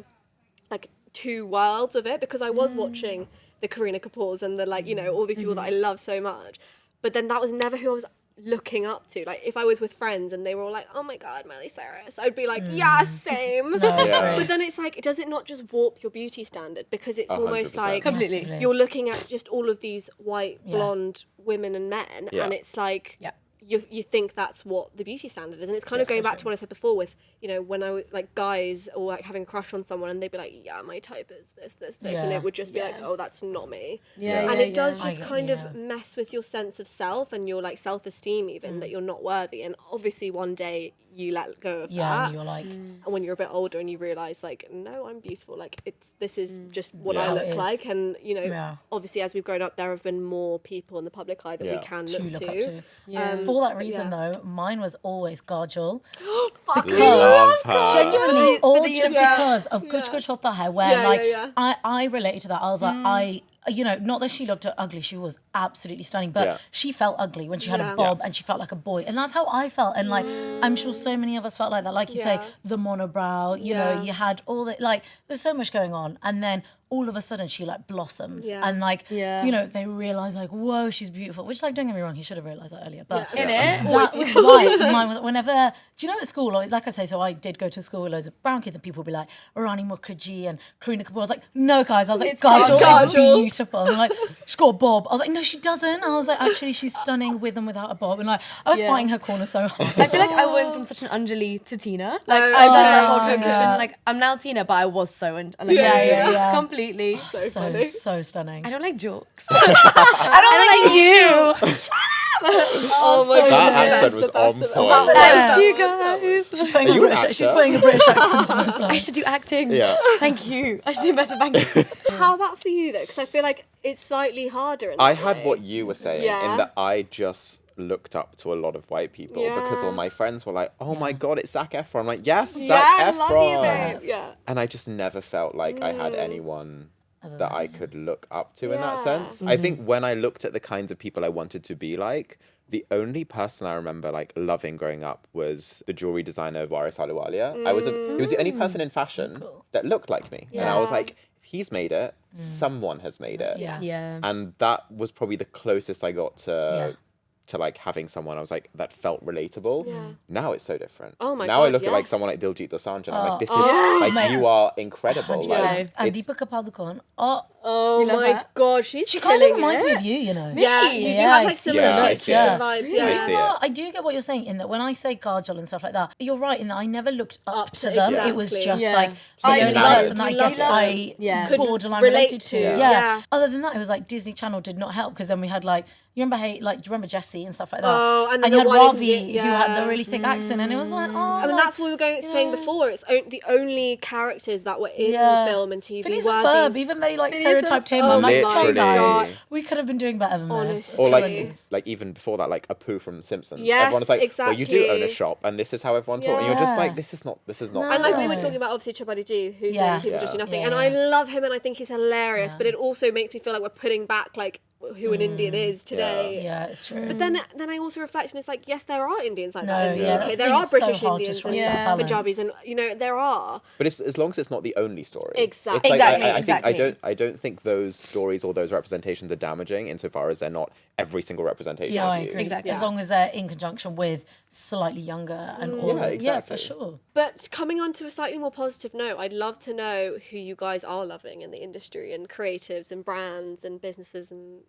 like 2 worlds of it, because I was watching the Kareena Kapoors and the all these people that I love so much, but then that was never who I was looking up to. Like if I was with friends and they were all like, "Oh my God, Miley Cyrus," I'd be like, "Yeah, same." Yeah. But then it's like, does it not just warp your beauty standard? Because it's almost 100%. like Completely. Massively. you're looking at just all of these white blonde women and men, Yeah. and it's like Yeah. you think that's what the beauty standard is, and it's kind of going back to what I said before with when I was like guys or like having a crush on someone and they'd be like, "Yeah, my type is this," and Yeah. it would just be like, "Oh, that's not me." Yeah, And yeah, it does yeah. just I get- kind yeah. of mess with your sense of self and your like self-esteem, even that you're not worthy. And obviously one day you let go of Yeah, that, and you're like, and when you're a bit older and you realize like, no, I'm beautiful, like this is just what Yeah. I How look it is. like. And Yeah. obviously as we've grown up there have been more people in the public eye that we Yeah. can to look look to. up to. Yeah. For that reason, yeah. though, mine was always Kajol. Love her. Genuinely, all the just yeah. because of Kuch Kuch Hota Hai, where Yeah, like yeah, yeah. I related to that. I was like, not that she looked ugly, she was absolutely stunning, but Yeah. she felt ugly when she had Yeah. a bob and she felt like a boy. And that's how I felt. And like, I'm sure so many of us felt like that. Like you say, Yeah. the monobrow, you know, Yeah. you had all the, like, there's so much going on. And then all of a sudden she like blossoms. Yeah. And like, Yeah. they realize like, whoa, she's beautiful. Which like, don't get me wrong, he should have realized that earlier. But In it. that was why mine was whenever, do you know, at school, like I say, so I did go to school with loads of brown kids and people would be like, Rani Mukherjee and Kareena Kapoor. I was like, no, guys. I was like, It's Kajol is Kajol. beautiful. And like, she's got a bob. I was like, no, she doesn't. I was like, actually, she's stunning with and without a bob. And like, I was Yeah. fighting her corner so hard. I feel like I went from such an Anjali to Tina. Like Oh, I've done that whole yeah. transition. Yeah. Like I'm now Tina, but I was so like Yeah, Anjali. yeah, yeah. Completely. so stunning. I don't like jokes. I don't like you. Oh my That God. accent was on point. Thank you guys. She's putting, Are a you an British, she's actor? putting a British accent on this. I should do acting. Yeah. Thank you. I should do investment banking. How about for you though? Because I feel like it's slightly harder. In I that had way. what you were saying Yeah. in that I just looked up to a lot of white people because all Yeah. my friends were like, "Oh my God, it's Zac Efron." I'm like, "Yes, Yeah, Zac I love you, Efron." babe. Yeah. And I just never felt like I had anyone that I could look up to in that Yeah. sense. I think when I looked at the kinds of people I wanted to be like, the only person I remember like loving growing up was the jewelry designer Waris Ahluwalia. He was the only person in fashion that looked like me. And I was Yeah. like, if he's made it, someone has made it. Yeah. Yeah. And that was probably the closest I got Yeah. to like having someone I was like that felt relatable. Yeah. Now it's so different. Oh my now I God, look at like yes. someone like Diljit Dosanjh and I'm like, this is Oh, like mate. you are incredible. 100%. Like, And it's- Deepika Padukone, Oh You love my her? God, she's she kind of killing reminds it. me of you, you know. Yeah, you do Yeah, have I like see similar it. looks Yeah, and I vibes. see Yeah. it. I see it. I do get what you're saying in that when I say Kajol and stuff like that, you're right in that I never looked up to to- them. It was exactly. just Yeah. like I the only love person it. that I You guess love I it. Yeah. Could borderline relate related to. to. Yeah. Yeah. Other than that, it was like Disney Channel did not help because then we had like do you remember Jessie and stuff like that? Oh, and then you the had one in Ravi the- who had yeah. the really thick accent, and it was like, oh, I mean, like, that's what we were saying before. It's the only characters that were in Yeah. film and TV Phineas were and Ferb, these- even they like Phineas and stereotyped him. Ferb. I'm like, Literally. guys, we could have been doing better than this. Honestly. or Sorry. like even before that, like Apu from Simpsons. Yes, Everyone's like, well, you do own a exactly. shop, and this is how everyone talks. And you're just Yeah. like, this is not. No. And like we were No. talking about, obviously Chabadiji, who's Yes. in People Just Do Yeah. Nothing, Yeah, and yeah. I love him, and I think he's hilarious. Yeah. But it also makes me feel like we're putting back like who an Indian is today. Yeah, it's true. But then I also reflect, and it's like, yes, there are Indians like No, that in the yeah, UK. that's the There thing, are it's so British hard to Indians strike and that balance. Punjabis, and there are. But it's as long as it's not the only story. Exactly. It's like, Exactly, I think exactly. I don't think those stories or those representations are damaging insofar as they're not every single representation Yeah, I of you. agree. Exactly. As long as they're in conjunction with slightly younger and all. Yeah, exactly. for sure. But coming on to a slightly more positive note, I'd love to know who you guys are loving in the industry and creatives and brands and businesses and,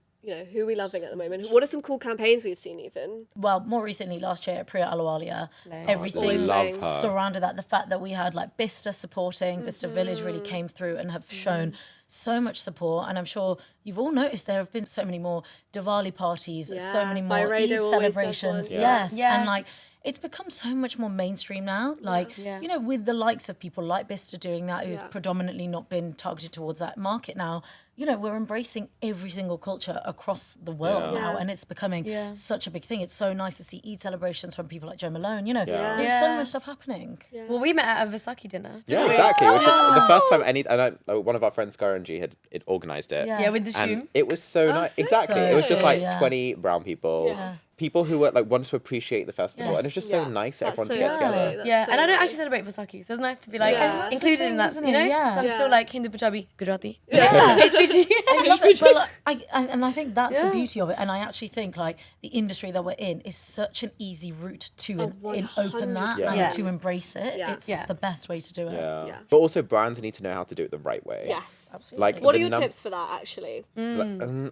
who are we loving at the moment? What are some cool campaigns we've seen even? Well, more recently, last year at Priya Ahluwalia, everything Always love saying. her. surrounded that. The fact that we had like Bista supporting, Bista Village really came through and have shown so much support. And I'm sure you've all noticed there have been so many more Diwali parties, so Yeah, many By more Radio Eid always does celebrations. one. Yes. Yeah. And like, it's become so much more mainstream now. Like, you know, with the likes of people like Bista doing that, who's predominantly not been targeted towards that market now, you know, we're embracing every single culture across the world now, and it's becoming such a big thing. It's so nice to see Eid celebrations from people like Joe Malone. You know, there's so much stuff happening. Well, we met at a Versace dinner. Yeah, exactly. Which the first time one of our friends, Scaranji, had organised it. Yeah, with the shoe. And it was so nice. Exactly. So It was just like good, 20 brown people. People who were like wanted to appreciate the festival, and it was just so nice for everyone to get together. And I don't actually celebrate Vaisakhi, so it's nice to be like included in that, you know? I'm still like Hindu, Punjabi, Gujarati. HPG. I love it. Well, I think that's the beauty of it. And I actually think like the industry that we're in is such an easy route to open that and to embrace it. It's the best way to do it. But also brands need to know how to do it the right way. Yes, absolutely. Like, what are your tips for that, actually?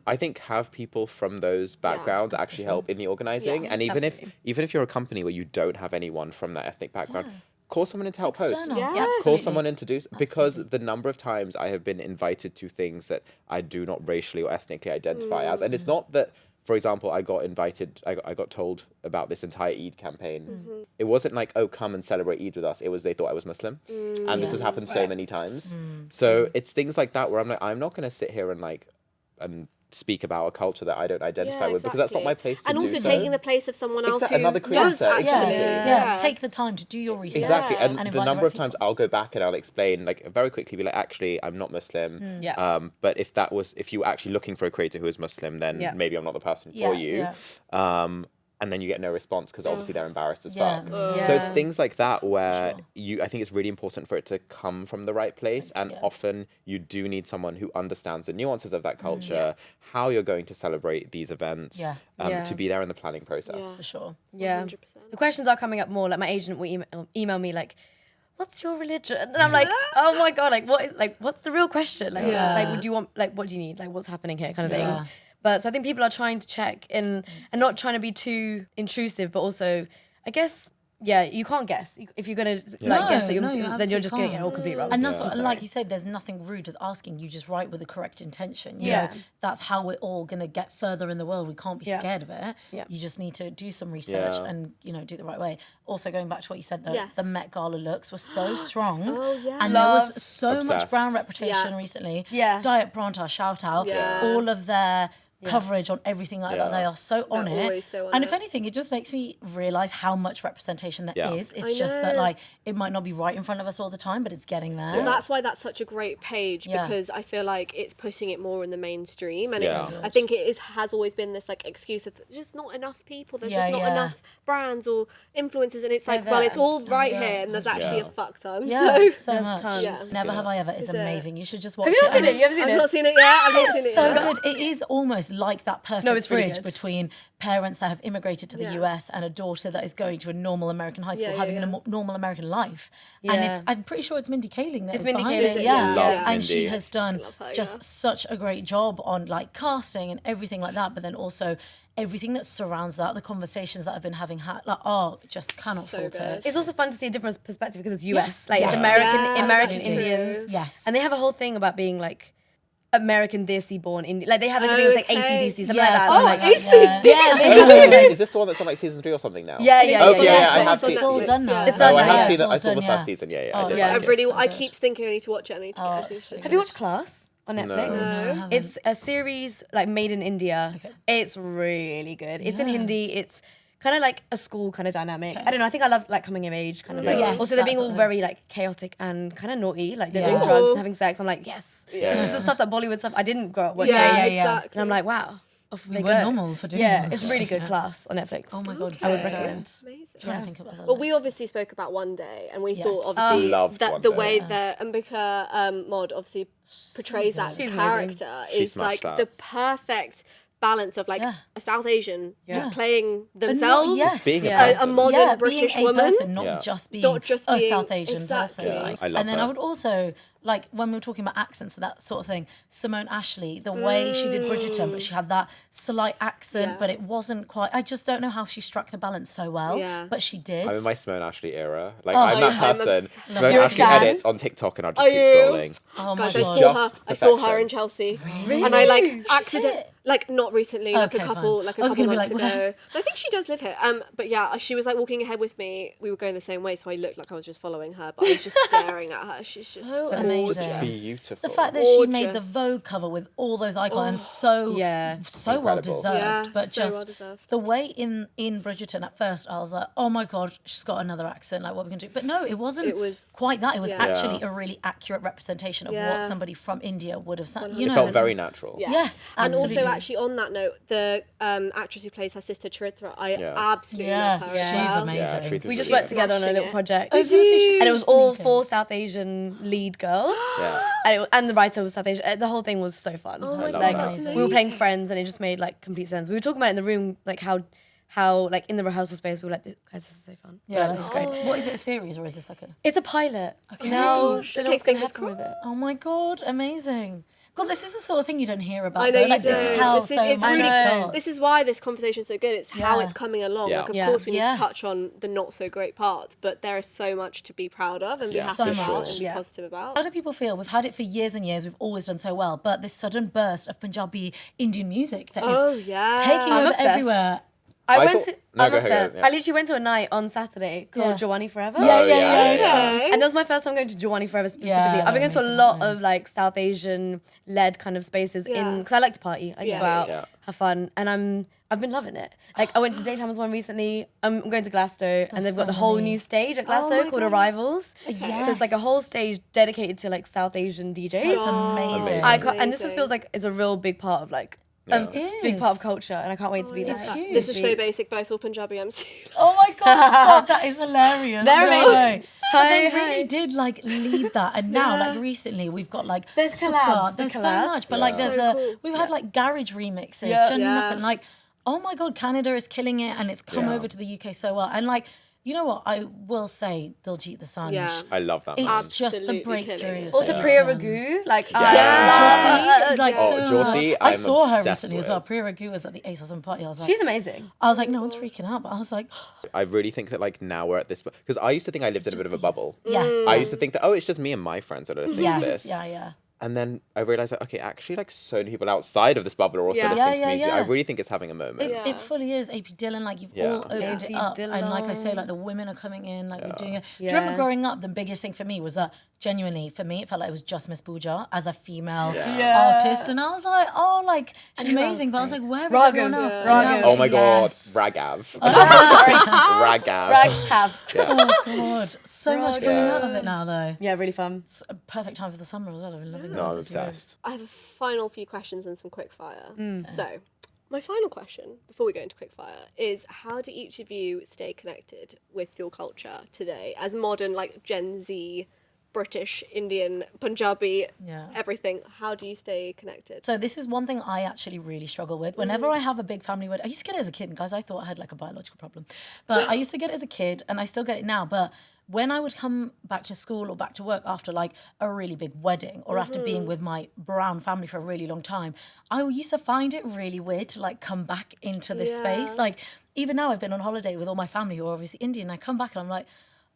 I think have people from those backgrounds actually help in the organising, and even if you're a company where you don't have anyone from that ethnic background, call someone in to help host. Call someone in to do because the number of times I have been invited to things that I do not racially or ethnically identify as, and it's not that. For example, I got told about this entire Eid campaign. It wasn't like, oh, come and celebrate Eid with us. It was they thought I was Muslim. And this has happened so many times. So it's things like that where I'm like, I'm not going to sit here and speak about a culture that I don't identify with because that's not my place to do. And also taking the place of someone else who another creator, does actually. Take the time to do your research. Exactly, and the invite number right of times I'll go back and I'll explain, like very quickly, be like, actually, I'm not Muslim. But if you were actually looking for a creator who is Muslim, then maybe I'm not the person for you. And then you get no response because obviously they're embarrassed as fuck. So it's things like that where I think it's really important for it to come from the right place, and often you do need someone who understands the nuances of that culture, how you're going to celebrate these events, to be there in the planning process. For sure. 100%. The questions are coming up more. Like my agent will email me like, what's your religion? And I'm like, oh my God, what's the real question? Like, would you want, like, what do you need? Like, what's happening here kind of thing. But so I think people are trying to check and not trying to be too intrusive, but also, I guess, you can't guess. If you're going to guess that then you're just going to get it all completely wrong. And that's what, like you said, there's nothing rude with asking. You just write with the correct intention. You know, that's how we're all going to get further in the world. We can't be scared of it. You just need to do some research and, you know, do it the right way. Also, going back to what you said, the Met Gala looks were so strong. And there was so much brown reputation recently. Diet Bronta, shout out. All of their coverage on everything like that. They are so on it. And if anything, it just makes me realise how much representation there is. It's just that like it might not be right in front of us all the time, but it's getting there. Well, that's why that's such a great page because I feel like it's pushing it more in the mainstream, and I think it has always been this like excuse of there's just not enough people, there's just not enough brands or influencers, and it's like, well, it's all right here, and there's actually a fuck ton. So much. Tons. Never Have I Ever is amazing. You should just watch Have you not seen it? You haven't seen it? I've not seen it yet. I've not seen it It's so yet. good. It is almost like that perfect really bridge good. between parents that have immigrated to the US and a daughter that is going to a normal American high school, having a normal American life. And I'm pretty sure it's Mindy Kaling that is Mindy behind Kaling. it. Love And she Mindy. has done just such a great job on like casting and everything like that, but then also everything that surrounds that, the conversations that I've been having, just cannot falter. It's also fun to see a different perspective because it's US. Like it's American Indians. Yes. And they have a whole thing about being like American Desi born Indian. Like they have like a thing like ACDC, something like that. Oh, like, ACDC. Is this the one that's on like season 3 or something now? Yeah. I have seen. It's all done now. It's done I now, have yeah. seen. I saw the first season. I did. I keep thinking I need to watch it. I need to get Have you watched Class on Netflix? No. It's a series like made in India. It's really good. It's in Hindi. It's kind of like a school kind of dynamic. I don't know. I think I love like coming of age kind of like. Yes, also, they're being that's all very like chaotic and kind of naughty. Like they're doing drugs and having sex. I'm like, yes. This is the stuff that Bollywood stuff I didn't grow up watching. Exactly. And I'm like, wow. Off We they were go. normal for doing Yeah, this. it's really good. Class on Netflix. Oh my God. I would recommend. Amazing. Trying to think about that. Well, we obviously spoke about One Day, and we thought Oh. obviously Loved that One the Day. way that Ambika Mod obviously portrays that She's character She is smashed like that. the perfect balance of like a South Asian just playing But themselves, yes. Being a a person. modern British being a woman. person, not just being Not just a being- South Asian exactly. person. I love and then her. I would also like when we were talking about accents and that sort of thing, Simone Ashley, the way she did Bridgerton, but she had that slight accent, but it wasn't quite. I just don't know how she struck the balance so well, but she did. I'm in my Simone Ashley era. Like I'm that person. Simone You're a Ashley fan? edits on TikTok, and I'll just keep scrolling. Oh my Guys, god! I saw her in Chelsea, and I like accidentally, like not recently, like Okay, a couple, fine. like I a was couple gonna be months like, ago. But I think she does live here. But yeah, she was like walking ahead with me. We were going the same way, so I looked like I was just following her, but I was just staring at her. She's just So gorgeous. amazing. Beautiful. The fact that she made the Gorgeous. Vogue cover with all those icons, so well Incredible. deserved. Yeah, but so just well deserved. the way in Bridgerton at first, I was like, oh my god, she's got another accent. Like, what we can do? But no, it wasn't. It was- quite that. It was yeah. actually a really accurate representation of Yeah. what somebody from India would have said. You It know, felt very was- natural. Yeah. Yes, And absolutely. also, actually, on that note, the actress who plays her sister Charitra, I Yeah. absolutely Yeah, love her. she's as well. amazing. Yeah, Shriti was We just really worked good. together on a Smashing little it. project, I was gonna say, she's and it was so all sneaky. 4 South Asian lead girls. Yeah. And the writer was South Asian. The whole thing was so fun. Oh my God, Like that's we were playing Friends, and it just made like complete sense. We were talking about it in the room, like how like in the rehearsal space, we were like, guys, this is so fun. Yeah, This is great. What is it? A series or is this like a? It's a pilot. Okay. Now, Gosh. don't know Okay, what's going to fingers happen with it. Oh my god, amazing! God, this is the sort of thing you don't hear about. I know though. you Like, do. This is how This is- so it's much really- starts. This is why this conversation is so good. It's how Yeah. it's coming along. Yeah. Like, of Yeah. course, we need Yes. to touch on the not so great parts, but there is so much to be proud of and be Yeah, happy so about much. and be Yeah. positive about. How do people feel? We've had it for years and years. We've always done so well, but this sudden burst of Punjabi Indian music that is Oh, yeah. taking I'm over obsessed. everywhere. I went thought- to. No, I'm go ahead, obsessed. yeah. I literally went to a night on Saturday called Yeah. Jawani Forever. Yeah, Oh, yeah. Okay. And that was my first time going to Jawani Forever specifically. Yeah, I've been going to a amazing, lot that of like South Asian led kind of spaces Yeah. because I like to party. I like to Yeah. go out, Yeah. have fun, and I've been loving it. Like I went to the Daytime's one recently. I'm going to Glasgow, and they've got so the whole many. new stage at Oh Glasgow my called God. Arrivals. So it's like a Yes. whole stage dedicated to like South Asian DJs. It's amazing. I can't, and this just Amazing. feels like it's a real big part of like Yeah. a It big part of is. culture, and I can't wait to be there. It's huge. This is so basic, but I saw Punjabi MC. Oh my god, stop! That is hilarious. They're No amazing. way. But they Hi, really hi. did like lead that, and now like recently we've got like There's Sukha, collabs, there's the so collabs. much, but like Yeah. there's So a cool. we've had like garage remixes, Yeah. Jenny Yeah. Nothing, like oh my god, Canada is killing it, and it's come Yeah. over to the UK so well, and like you know what I will say, Diljit Dosanjh. Yeah. I love that. It's man. just the Absolutely killing breakthroughs. it. Also, that he's Priya done. Ragu, like Yeah. Jyoti is like Oh, so Jyoti, I I'm saw her obsessed recently as well. with. Priya Ragu was at the ASOS party. I was like, she's amazing. I was like, no one's freaking out, but I was like, I really think that like now we're at this because I used to think I lived in a bit of a bubble. yes, I used to think that it's just me and my friends that are listening to yes, this. yeah. And then I realized that okay, actually like so many people outside of this bubble are also Yeah. listening Yeah, to music. yeah. I really think it's having a moment. Yeah. It fully is AP Dylan. Like you've Yeah. all opened AP it up, and like I say, Dylan. like the women are coming in, like we're doing it. Do you Yeah. remember growing up? The biggest thing for me was that genuinely for me, it felt like it was just Miss Pooja as a female Yeah. artist, and I was like, oh, like she's who else? amazing, but I was like, where is Raghav. everyone else? Yeah. And now- Raghav. Oh my god, Yes. Ragav. Sorry, Ragav. Rag have. Oh god, so much coming out of it now though. Yeah, really fun. It's a perfect time for the summer as well. I've been loving No, I'm this year. obsessed. I have a final few questions and some quick fire. So, my final question before we go into quick fire is how do each of you stay connected with your culture today as modern, like Gen Z, British, Indian, Punjabi, Yeah. everything? How do you stay connected? So this is one thing I actually really struggle with. Whenever I have a big family wedding, I used to get it as a kid, guys. I thought I had like a biological problem, but I used to get it as a kid, and I still get it now. But when I would come back to school or back to work after like a really big wedding or after being with my brown family for a really long time, I used to find it really weird to like come back into this space. Like even now I've been on holiday with all my family who are obviously Indian. I come back and I'm like,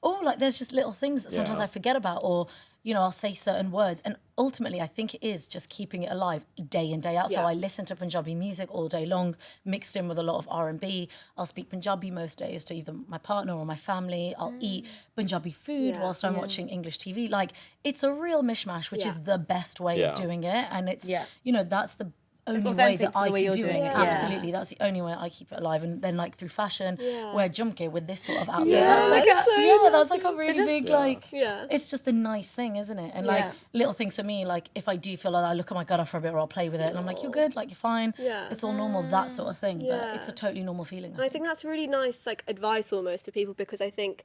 oh, like there's just little things that sometimes Yeah. I forget about, or you know, I'll say certain words, and ultimately I think it is just keeping it alive day in, day out. So Yeah. I listen to Punjabi music all day long, mixed in with a lot of R&B. I'll speak Punjabi most days to either my partner or my family. I'll eat Punjabi food Yeah. whilst I'm watching English TV. Like it's a real mishmash, which Yeah. is the best way Yeah. of doing it, and it's Yeah. you know that's the only way authentic that to the I way keep you're doing doing it. it. Yeah. Absolutely, that's the only way I keep it alive. And then like through fashion, Yeah. wear jumke with this sort of outfit. Yeah, That's like that's so that's like a really big like. Yeah. It's just a nice thing, isn't it? And like Yeah. little things for me, like if I do feel like I look at my gut for a bit or I'll play with it, and I'm like, you're good, like you're fine. Yeah. It's all normal, that sort of thing. Yeah. But it's a totally normal feeling. And I think that's really nice, like advice almost for people, because I think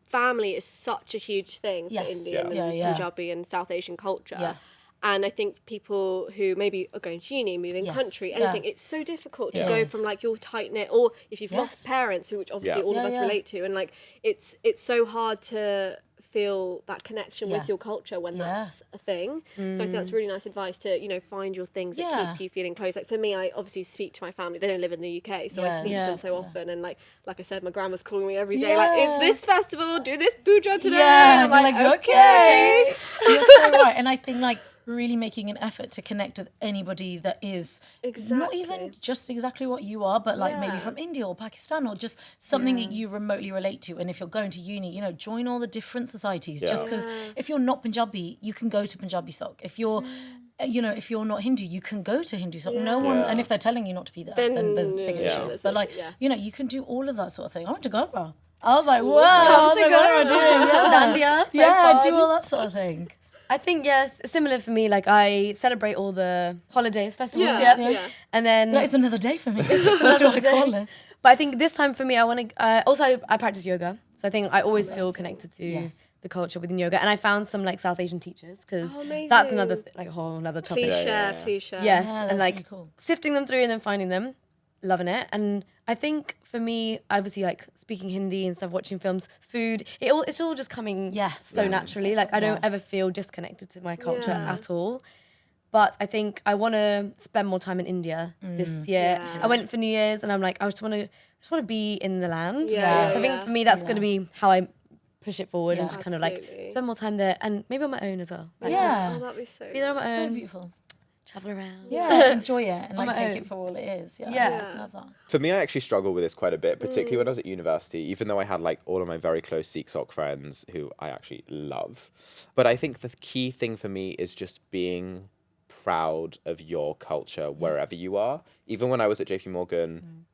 family is such a huge thing for Yes. Indian Yeah. and Yeah. Punjabi and South Asian culture. Yeah. And I think people who maybe are going to uni, moving Yes, country, yeah. anything, it's so difficult to Yeah. go Yes. from like your tight knit, or if you've lost Yes. parents, which obviously Yeah. all of Yeah, us yeah. relate to, and like it's so hard to feel that connection with your culture when that's a thing. So I think that's really nice advice to, you know, find your things that keep you feeling close. Like for me, I obviously speak to my family. They don't live in the UK, so I speak to them so often. And like I said, my grandma's calling me every day, like, it's this festival, do this puja today. Yeah, and I'm like, okay. You're so right. And I think like really making an effort to connect with anybody that is not even just exactly what you are, but like maybe from India or Pakistan or just something that you remotely relate to. And if you're going to uni, you know, join all the different societies. Just because if you're not Punjabi, you can go to Punjabi Sok. If you're you know, if you're not Hindu, you can go to Hindu Sok. No one, and if they're telling you not to be there, then there's bigger issues. But like, you know, you can do all of that sort of thing. I went to Goa. I was like, wow, I was like, what am I doing? Dandiya, I do all that sort of thing. I think, yes, similar for me. Like, I celebrate all the holidays, festivals, and then... It's another day for me. It's just another day. But I think this time for me, I want to... also, I practice yoga. So I think I always feel connected to the culture within yoga. And I found some, like, South Asian teachers, because that's another, like, a whole another topic. Please share. Yes, Yeah, and, like, really cool. sifting them through and then finding them. Loving it. And I think for me, obviously, like speaking Hindi and stuff, watching films, food, it's all just coming so naturally. Like I don't ever feel disconnected to my culture at all. But I think I want to spend more time in India this year. I went for New Year's and I'm like, I just want to be in the land. I think for me, that's going to be how I push it forward and just kind of like spend more time there and maybe on my own as well. Like just that'd be so be there on my own. So beautiful. Travel around. Yeah, enjoy it and like take it for all it is. Yeah. Love that. For me, I actually struggle with this quite a bit, particularly when I was at university, even though I had like all of my very close Sikh Sok friends who I actually love. But I think the key thing for me is just being proud of your culture wherever you are. Even when I was at JP Morgan,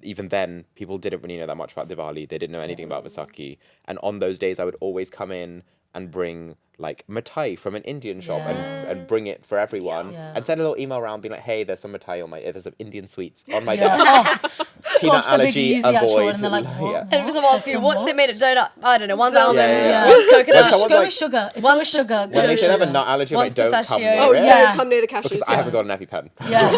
even then, people didn't really know that much about Diwali. They didn't know anything about Vaisakhi. And on those days, I would always come in and bring like mithai from an Indian shop and bring it for everyone and send a little email around being like, hey, there's some mithai on there's some Indian sweets on my desk. Peanut allergy, avoid. And they're like, what? And if someone asks you, what's it made of donut? I don't know, one's almond, yeah. one's coconut. Just go with sugar. It's always sugar. When they should have a nut allergy, I'm like, don't come pistachio. near it. Don't come near the cashews. Because I haven't got an EpiPen. Yeah.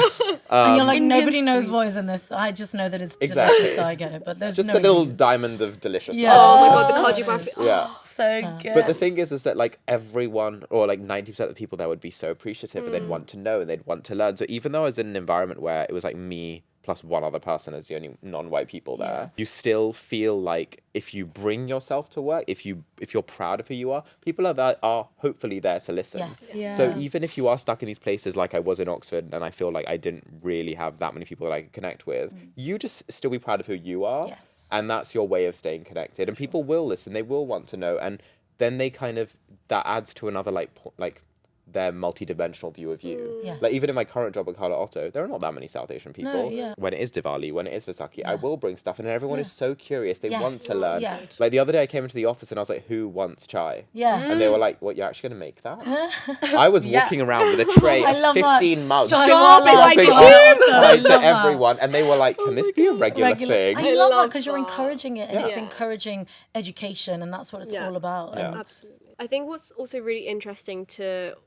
And you're like, Indian nobody knows sweets. what is in this. I just know that it's Exactly. delicious, so I get it. But there's Just no a little ingredients. diamond of deliciousness. Yeah. Oh my god, the kaju barfi. Yeah. So good. But the thing is that like everyone or like 90% of the people there would be so appreciative and they'd want to know and they'd want to learn. So even though I was in an environment where it was like me plus one other person as the only non-white people there, you still feel like if you bring yourself to work, if you're proud of who you are, people are hopefully there to listen. Yes. Yeah. So even if you are stuck in these places like I was in Oxford and I feel like I didn't really have that many people that I could connect with, you just still be proud of who you are. Yes. And that's your way of staying connected. And people will listen, they will want to know. And then they kind of, that adds to another like their multi-dimensional view of you. Yes. Like even in my current job at Carla Otto, there are not that many South Asian people. yeah. When it is Diwali, when it is Vaisakhi, I will bring stuff and everyone is so curious. They want to learn. Yeah. Like the other day I came into the office and I was like, who wants chai? Yeah. And they were like, what, you're actually going to make that? I was walking around with a tray I of love 15 that. mugs. Stop, it's like Big June. like to everyone. And they were like, can this be a regular thing? I love that love because you're that. encouraging it and it's Yeah. encouraging education and that's what it's all about. Yeah. And Absolutely. I think what's also really interesting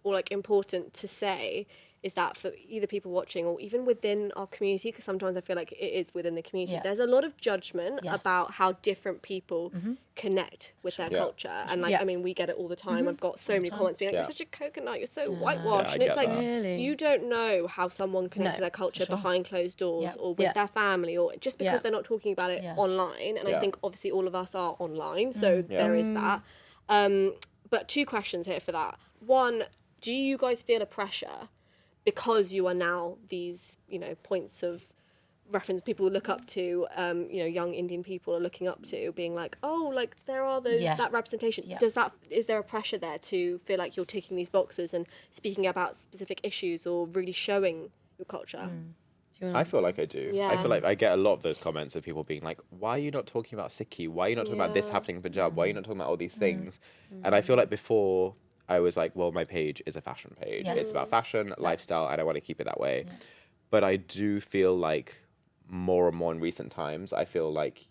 or like important to say is that for either people watching or even within our community, because sometimes I feel like it is within the community, there's a lot of judgment about how different people connect with their culture. And like, I mean, we get it all the time. I've got so many comments being like, you're such a coconut, you're so whitewashed. I And it's get like, that. Really? you don't know how someone connects with their culture behind closed doors or with their family or just because they're not talking about it online. And I think obviously all of us are online, so there is that. But two questions here for that. One, do you guys feel a pressure because you are now these, points of reference people look up to, young Indian people are looking up to, being like, oh, like there are those that representation. Yeah. Is there a pressure there to feel like you're ticking these boxes and speaking about specific issues or really showing your culture? I feel like I do. Yeah. I feel like I get a lot of those comments of people being like, why are you not talking about Sikhi? Why are you not talking about this happening in Punjab? Why are you not talking about all these things? And I feel like before I was like, well, my page is a fashion page. Yes. It's about fashion, lifestyle, and I want to keep it that way. But I do feel like more and more in recent times, I feel like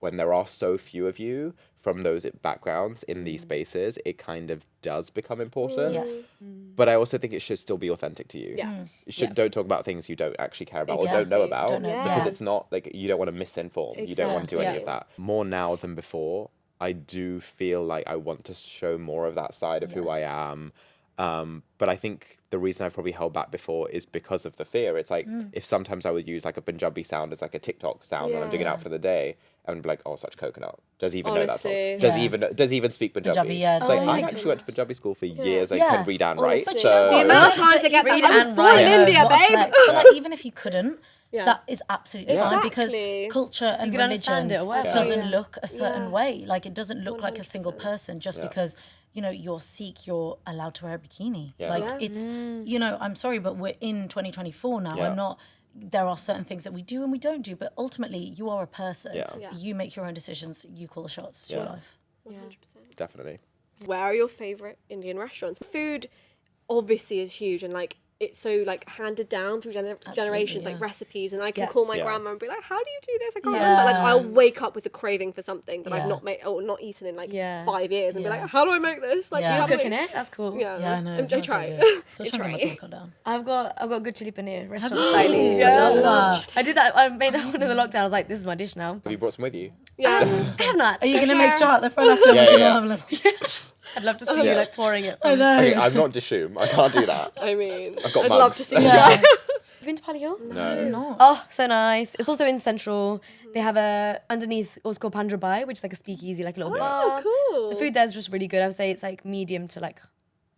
when there are so few of you from those backgrounds in these spaces, it kind of does become important. yes. But I also think it should still be authentic to you. Yeah. You don't talk about things you don't actually care about or don't know about Don't know. because Yeah. it's not like you don't want to misinform. You don't want to do any of Exactly. that. More now than before, I do feel like I want to show more of that side of who I am. But I think the reason I've probably held back before is because of the fear. It's like if sometimes I would use like a Punjabi sound as like a TikTok sound when I'm doing it out for the day, I would be like, oh, such coconut. Does he even know that song? Does he even speak Punjabi? Punjabi, yeah. It's like I actually went to Punjabi school for years. I can read and write. But you So know The what? amount of times I get Read that, I was and born write. in India, What a babe. flex. But like, even if you couldn't, that is absolutely fine because Exactly. culture and can understand religion it well. doesn't look a certain way. Like it doesn't look like a single 100%. person just because, you know, you're Sikh, you're allowed to wear a bikini. Yeah. Like it's, you know, I'm sorry, but we're in 2024 now and not, there are certain things that we do and we don't do, but ultimately you are a person. You make your own decisions, you call the shots, it's your life. 100%. definitely. Where are your favourite Indian restaurants? Food obviously is huge and like it's so like handed down through generations, like recipes, and I can call my grandma and be like, how do you do this? I can't understand. Like I'll wake up with a craving for something that I've not made or not eaten in like 5 years and be like, how do I make this? Like you have Cooking it, that's cool. Yeah, Yeah, I know. I try. Still trying to get my vodka down. I've got good chili paneer restaurant styling. Yeah, I did that. I made that one in the lockdown. I was like, this is my dish now. Have you brought some with you? Yeah. I have not. Are you going to make chart the front after? Yeah. I'd love to see you like pouring it. I know. Okay, I'm not Dishoom. I can't do that. I mean, I've got I'd love mugs. to see you Yeah. try. You've been to Pali Hill? No. Not. Oh, so nice. It's also in Central. They have a, underneath, what's called Pandrabai, which is like a speakeasy, like a little bar. Cool. The food there is just really good. I would say it's like medium to like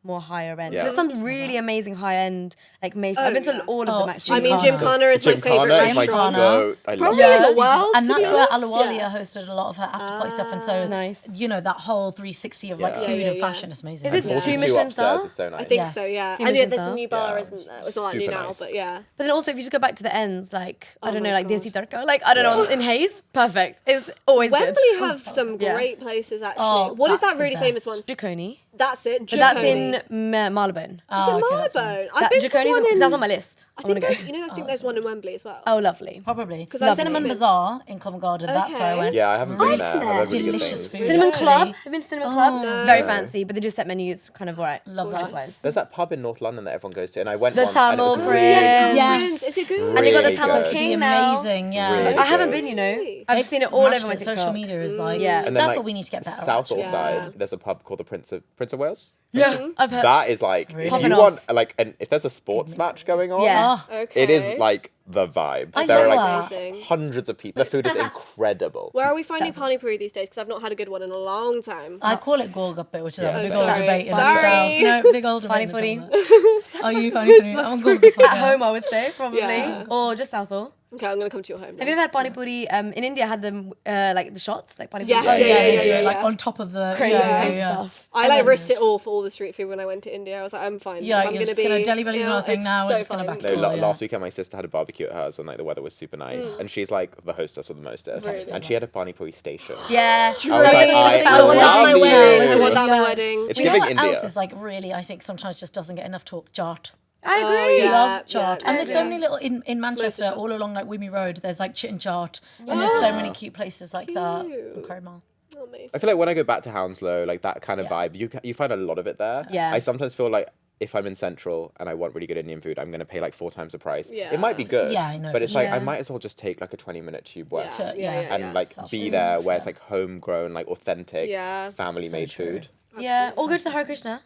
more higher end. Yeah. There's some really amazing high end, like Mayfair. I've been to all of them actually. I mean, Gymkhana is my favourite Gymkhana is my restaurant. goat. I love Probably it. in the world, And to be that's where honest. Alawalia hosted a lot of her after party stuff, and so Nice. you know that whole 360 of like Yeah. food Yeah, and yeah. fashion is amazing. Is it Also, 2 Michelin upstairs star? is so nice. I think Yes. so, yeah. Two And Michelin there's star. a new bar, Yeah. isn't there? It's not that new Super now, nice. but yeah. But then also if you just go back to the ends, like, I don't know, my like God. Desi Tarka, like, I don't know, in Hayes, perfect. It's always Wembley good. have some Yeah. great places actually. Oh, What is that's that the really famous best. one? Jaconi. That's it. But that's Jaconi. in Marylebone. Is Oh, it okay, that's fine. Marylebone? I've That been to Jaconi's one in... that's on my list. I I want think to there's, go. I think there's one in Wembley as well. Oh, lovely. Probably. 'Cause I've Cinnamon been- Bazaar in Covent Garden, that's where I Okay. went. Yeah, I haven't been there. I've heard really good Delicious things. food. Cinnamon Yeah. Club. Have you been to Cinnamon Club? No. Very fancy, but they do set menus, kind of alright. Love that. Price-wise. There's that pub in North London that everyone goes to, and I went The once, and it was Tamil really Prince. Yes. Is it good? And they got the Really Tamil good. King Be now. amazing, yeah. Really I haven't good. been, you know. I've It's seen it all over smashed my it. Social TikTok. media is like, Yeah. And then, that's like, what we need to get better at. South or actually. side, there's a pub called the Prince of Wales. Yeah, I've heard. That is like if Popping you off. want like, and if there's a sports match going on, Yeah. Oh, Okay. it is like the vibe. I There are love like Amazing. hundreds of people. The food is incredible. Where are we finding Pani Puri these days? Because I've not had a good one in a long time. I call it Golgappe, which is Yeah, a big sorry. old debate in Sorry. itself. No, big old debate. Pani in Puri. itself. Are you Pani Puri? I'm Golgappe. At home, I would say, probably. Yeah. Or just Southall. Okay, I'm going to come to your home. Have then. you ever had Pani Puri? In India, I had them, like, the shots, like Pani Puri. Yes, Oh, yeah, yeah, they yeah, do yeah, it like yeah. on top of the Crazy yeah, good yeah. stuff. I like risked it all for all the street food when I went to India. I was like, I'm fine. Yeah, I'm you're gonna just be, gonna Delhi Belly's you know, another thing it's now, we're so just gonna fine. back No, Yeah. last weekend my sister had a barbecue at hers when like the weather was super nice, and she's like the hostess or the mostess, Really? and she had a pani puri station. Yeah. I was like, I I want that love at my you. wedding. I want that at my Yes. wedding. It's You know giving what India. else is like really, I think sometimes just doesn't get enough talk? Jart. I agree. Oh, yeah. Love Jart. yeah, And there's yeah. so many little, in Manchester, fun. all along like Wimmy Road, there's like Chit and Jart. And there's so many cute places like that. Cute. Incredible. Amazing. I feel like when I go back to Hounslow, like that kind of vibe, you find a lot of it there. Yeah. I sometimes feel like if I'm in Central and I want really good Indian food, I'm going to pay like 4 times the price. Yeah. It might be good. Yeah, I know, But for it's like, I sure. might as well just take like a 20-minute tube west. Yeah. And like Such be a there good where it's feel. like homegrown, like authentic, Yeah. family-made So true. food. Yeah. Or go to the Hare Krishna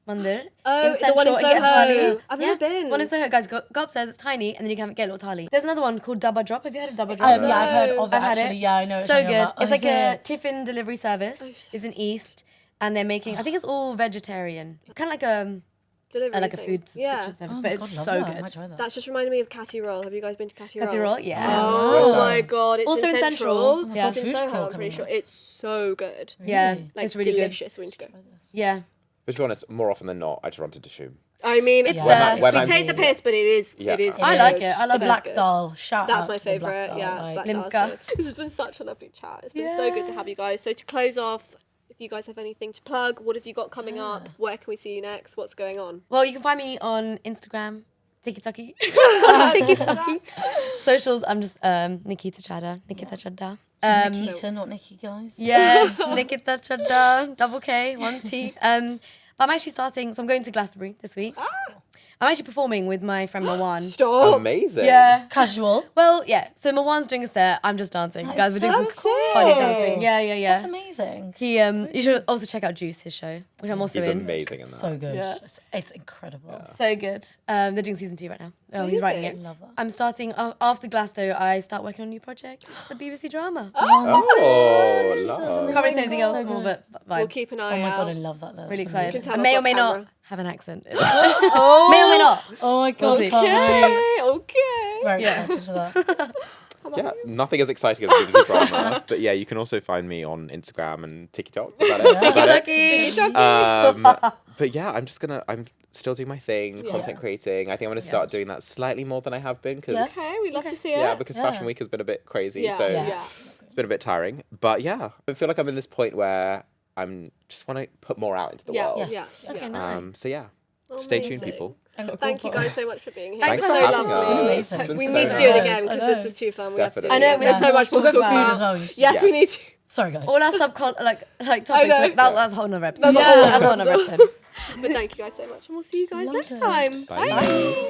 Mandir. Oh, in the one in Central and get a Soho. thali. I've never been. One in Soho, guys. Go upstairs. It's tiny, and then you can get a little thali. There's another one called Dabba Drop. Have you heard of Dabba Drop? Yeah, I've heard of it I've had actually. it. Yeah, I know. So good. It's like a a tiffin delivery service. It's in East, and they're making. I think it's all vegetarian, kind of like a Delivery a thing. food subscription Yeah. service, but it's so good. That's just reminded me of Catty Roll. Have you guys been to Catty Roll? Cathy Roll, yeah. Oh my god, it's Also in in Central. Central. Yeah. It's in Food Soho, court I'm pretty coming sure. up. It's so good. Yeah, Like, it's really delicious. We need to go. good. Yeah. But to be honest, more often than not, I just run to Dishoom. I mean, It's it's there. When we I'm- take the piss, but it is. Yeah. It is. I good. like it. I love the it. black good. dal. Shout That's out my to the black favourite. dal, Yeah, like- Black Dal's Limca. good. This has been such a lovely chat. It's been so good to have you guys. So to close off, if you guys have anything to plug, what have you got coming up? Where can we see you next? What's going on? Well, you can find me on Instagram, TikTok. TikTok. Socials, I'm just Nikkita Chadha. Nikkita Chadha. Nikkita, not Nikki, guys. Yes, Nikkita Chadha. Double K, 1 T. But I'm actually starting, so I'm going to Glastonbury this week. I'm actually performing with my friend Marwan. Stop. Amazing. Yeah. Casual. Well, yeah. So Marwan's doing a set. I'm just dancing. Guys, we're doing some so funny cool. dancing. Yeah. That's amazing. He you should also check out Juice, his show, which I'm also He's in. amazing in that. So good. Yeah. It's incredible. So good. They're doing season 2 right now. Oh, he's writing it. Amazing. Love that. I'm starting after Glasgow. I start working on a new project. It's a BBC drama. Oh, love. Can't really say anything else So more, good. but We'll vibes. keep an Oh eye my out. god, I love that though. Really It's excited. tell I us may or off may not camera. have an accent. May or may not. Oh my god, see. I can't wait. Okay. Very excited for that. Yeah, nothing as exciting as a BBC drama. But yeah, you can also find me on Instagram and TikTok. Is that it? Is that it? TikTok. But yeah, I'm still doing my thing, content creating. I think I'm going to start doing that slightly more than I have been because Okay, we'd love to see it. yeah, because Fashion Week has been a bit crazy, Yeah, so yeah. it's been a bit tiring. But yeah, I feel like I'm in this point where I'm just want to put more out into the Yeah, world. Yes. yeah. Okay, nice. So yeah, stay tuned, Amazing. people. Thank you guys so much for being here. Thanks It's for so having lovely. us. It's been amazing. It's been We so need to do it nice. again because I this know. was too fun. Definitely. I know, There's so much more We'll to go talk food about. as well. Yes, we need to. Sorry guys. All our like topics. know. That's a whole nother episode. That's a whole That's a whole nother episode. But thank you guys so much, and we'll see you guys Love next it. time. Bye.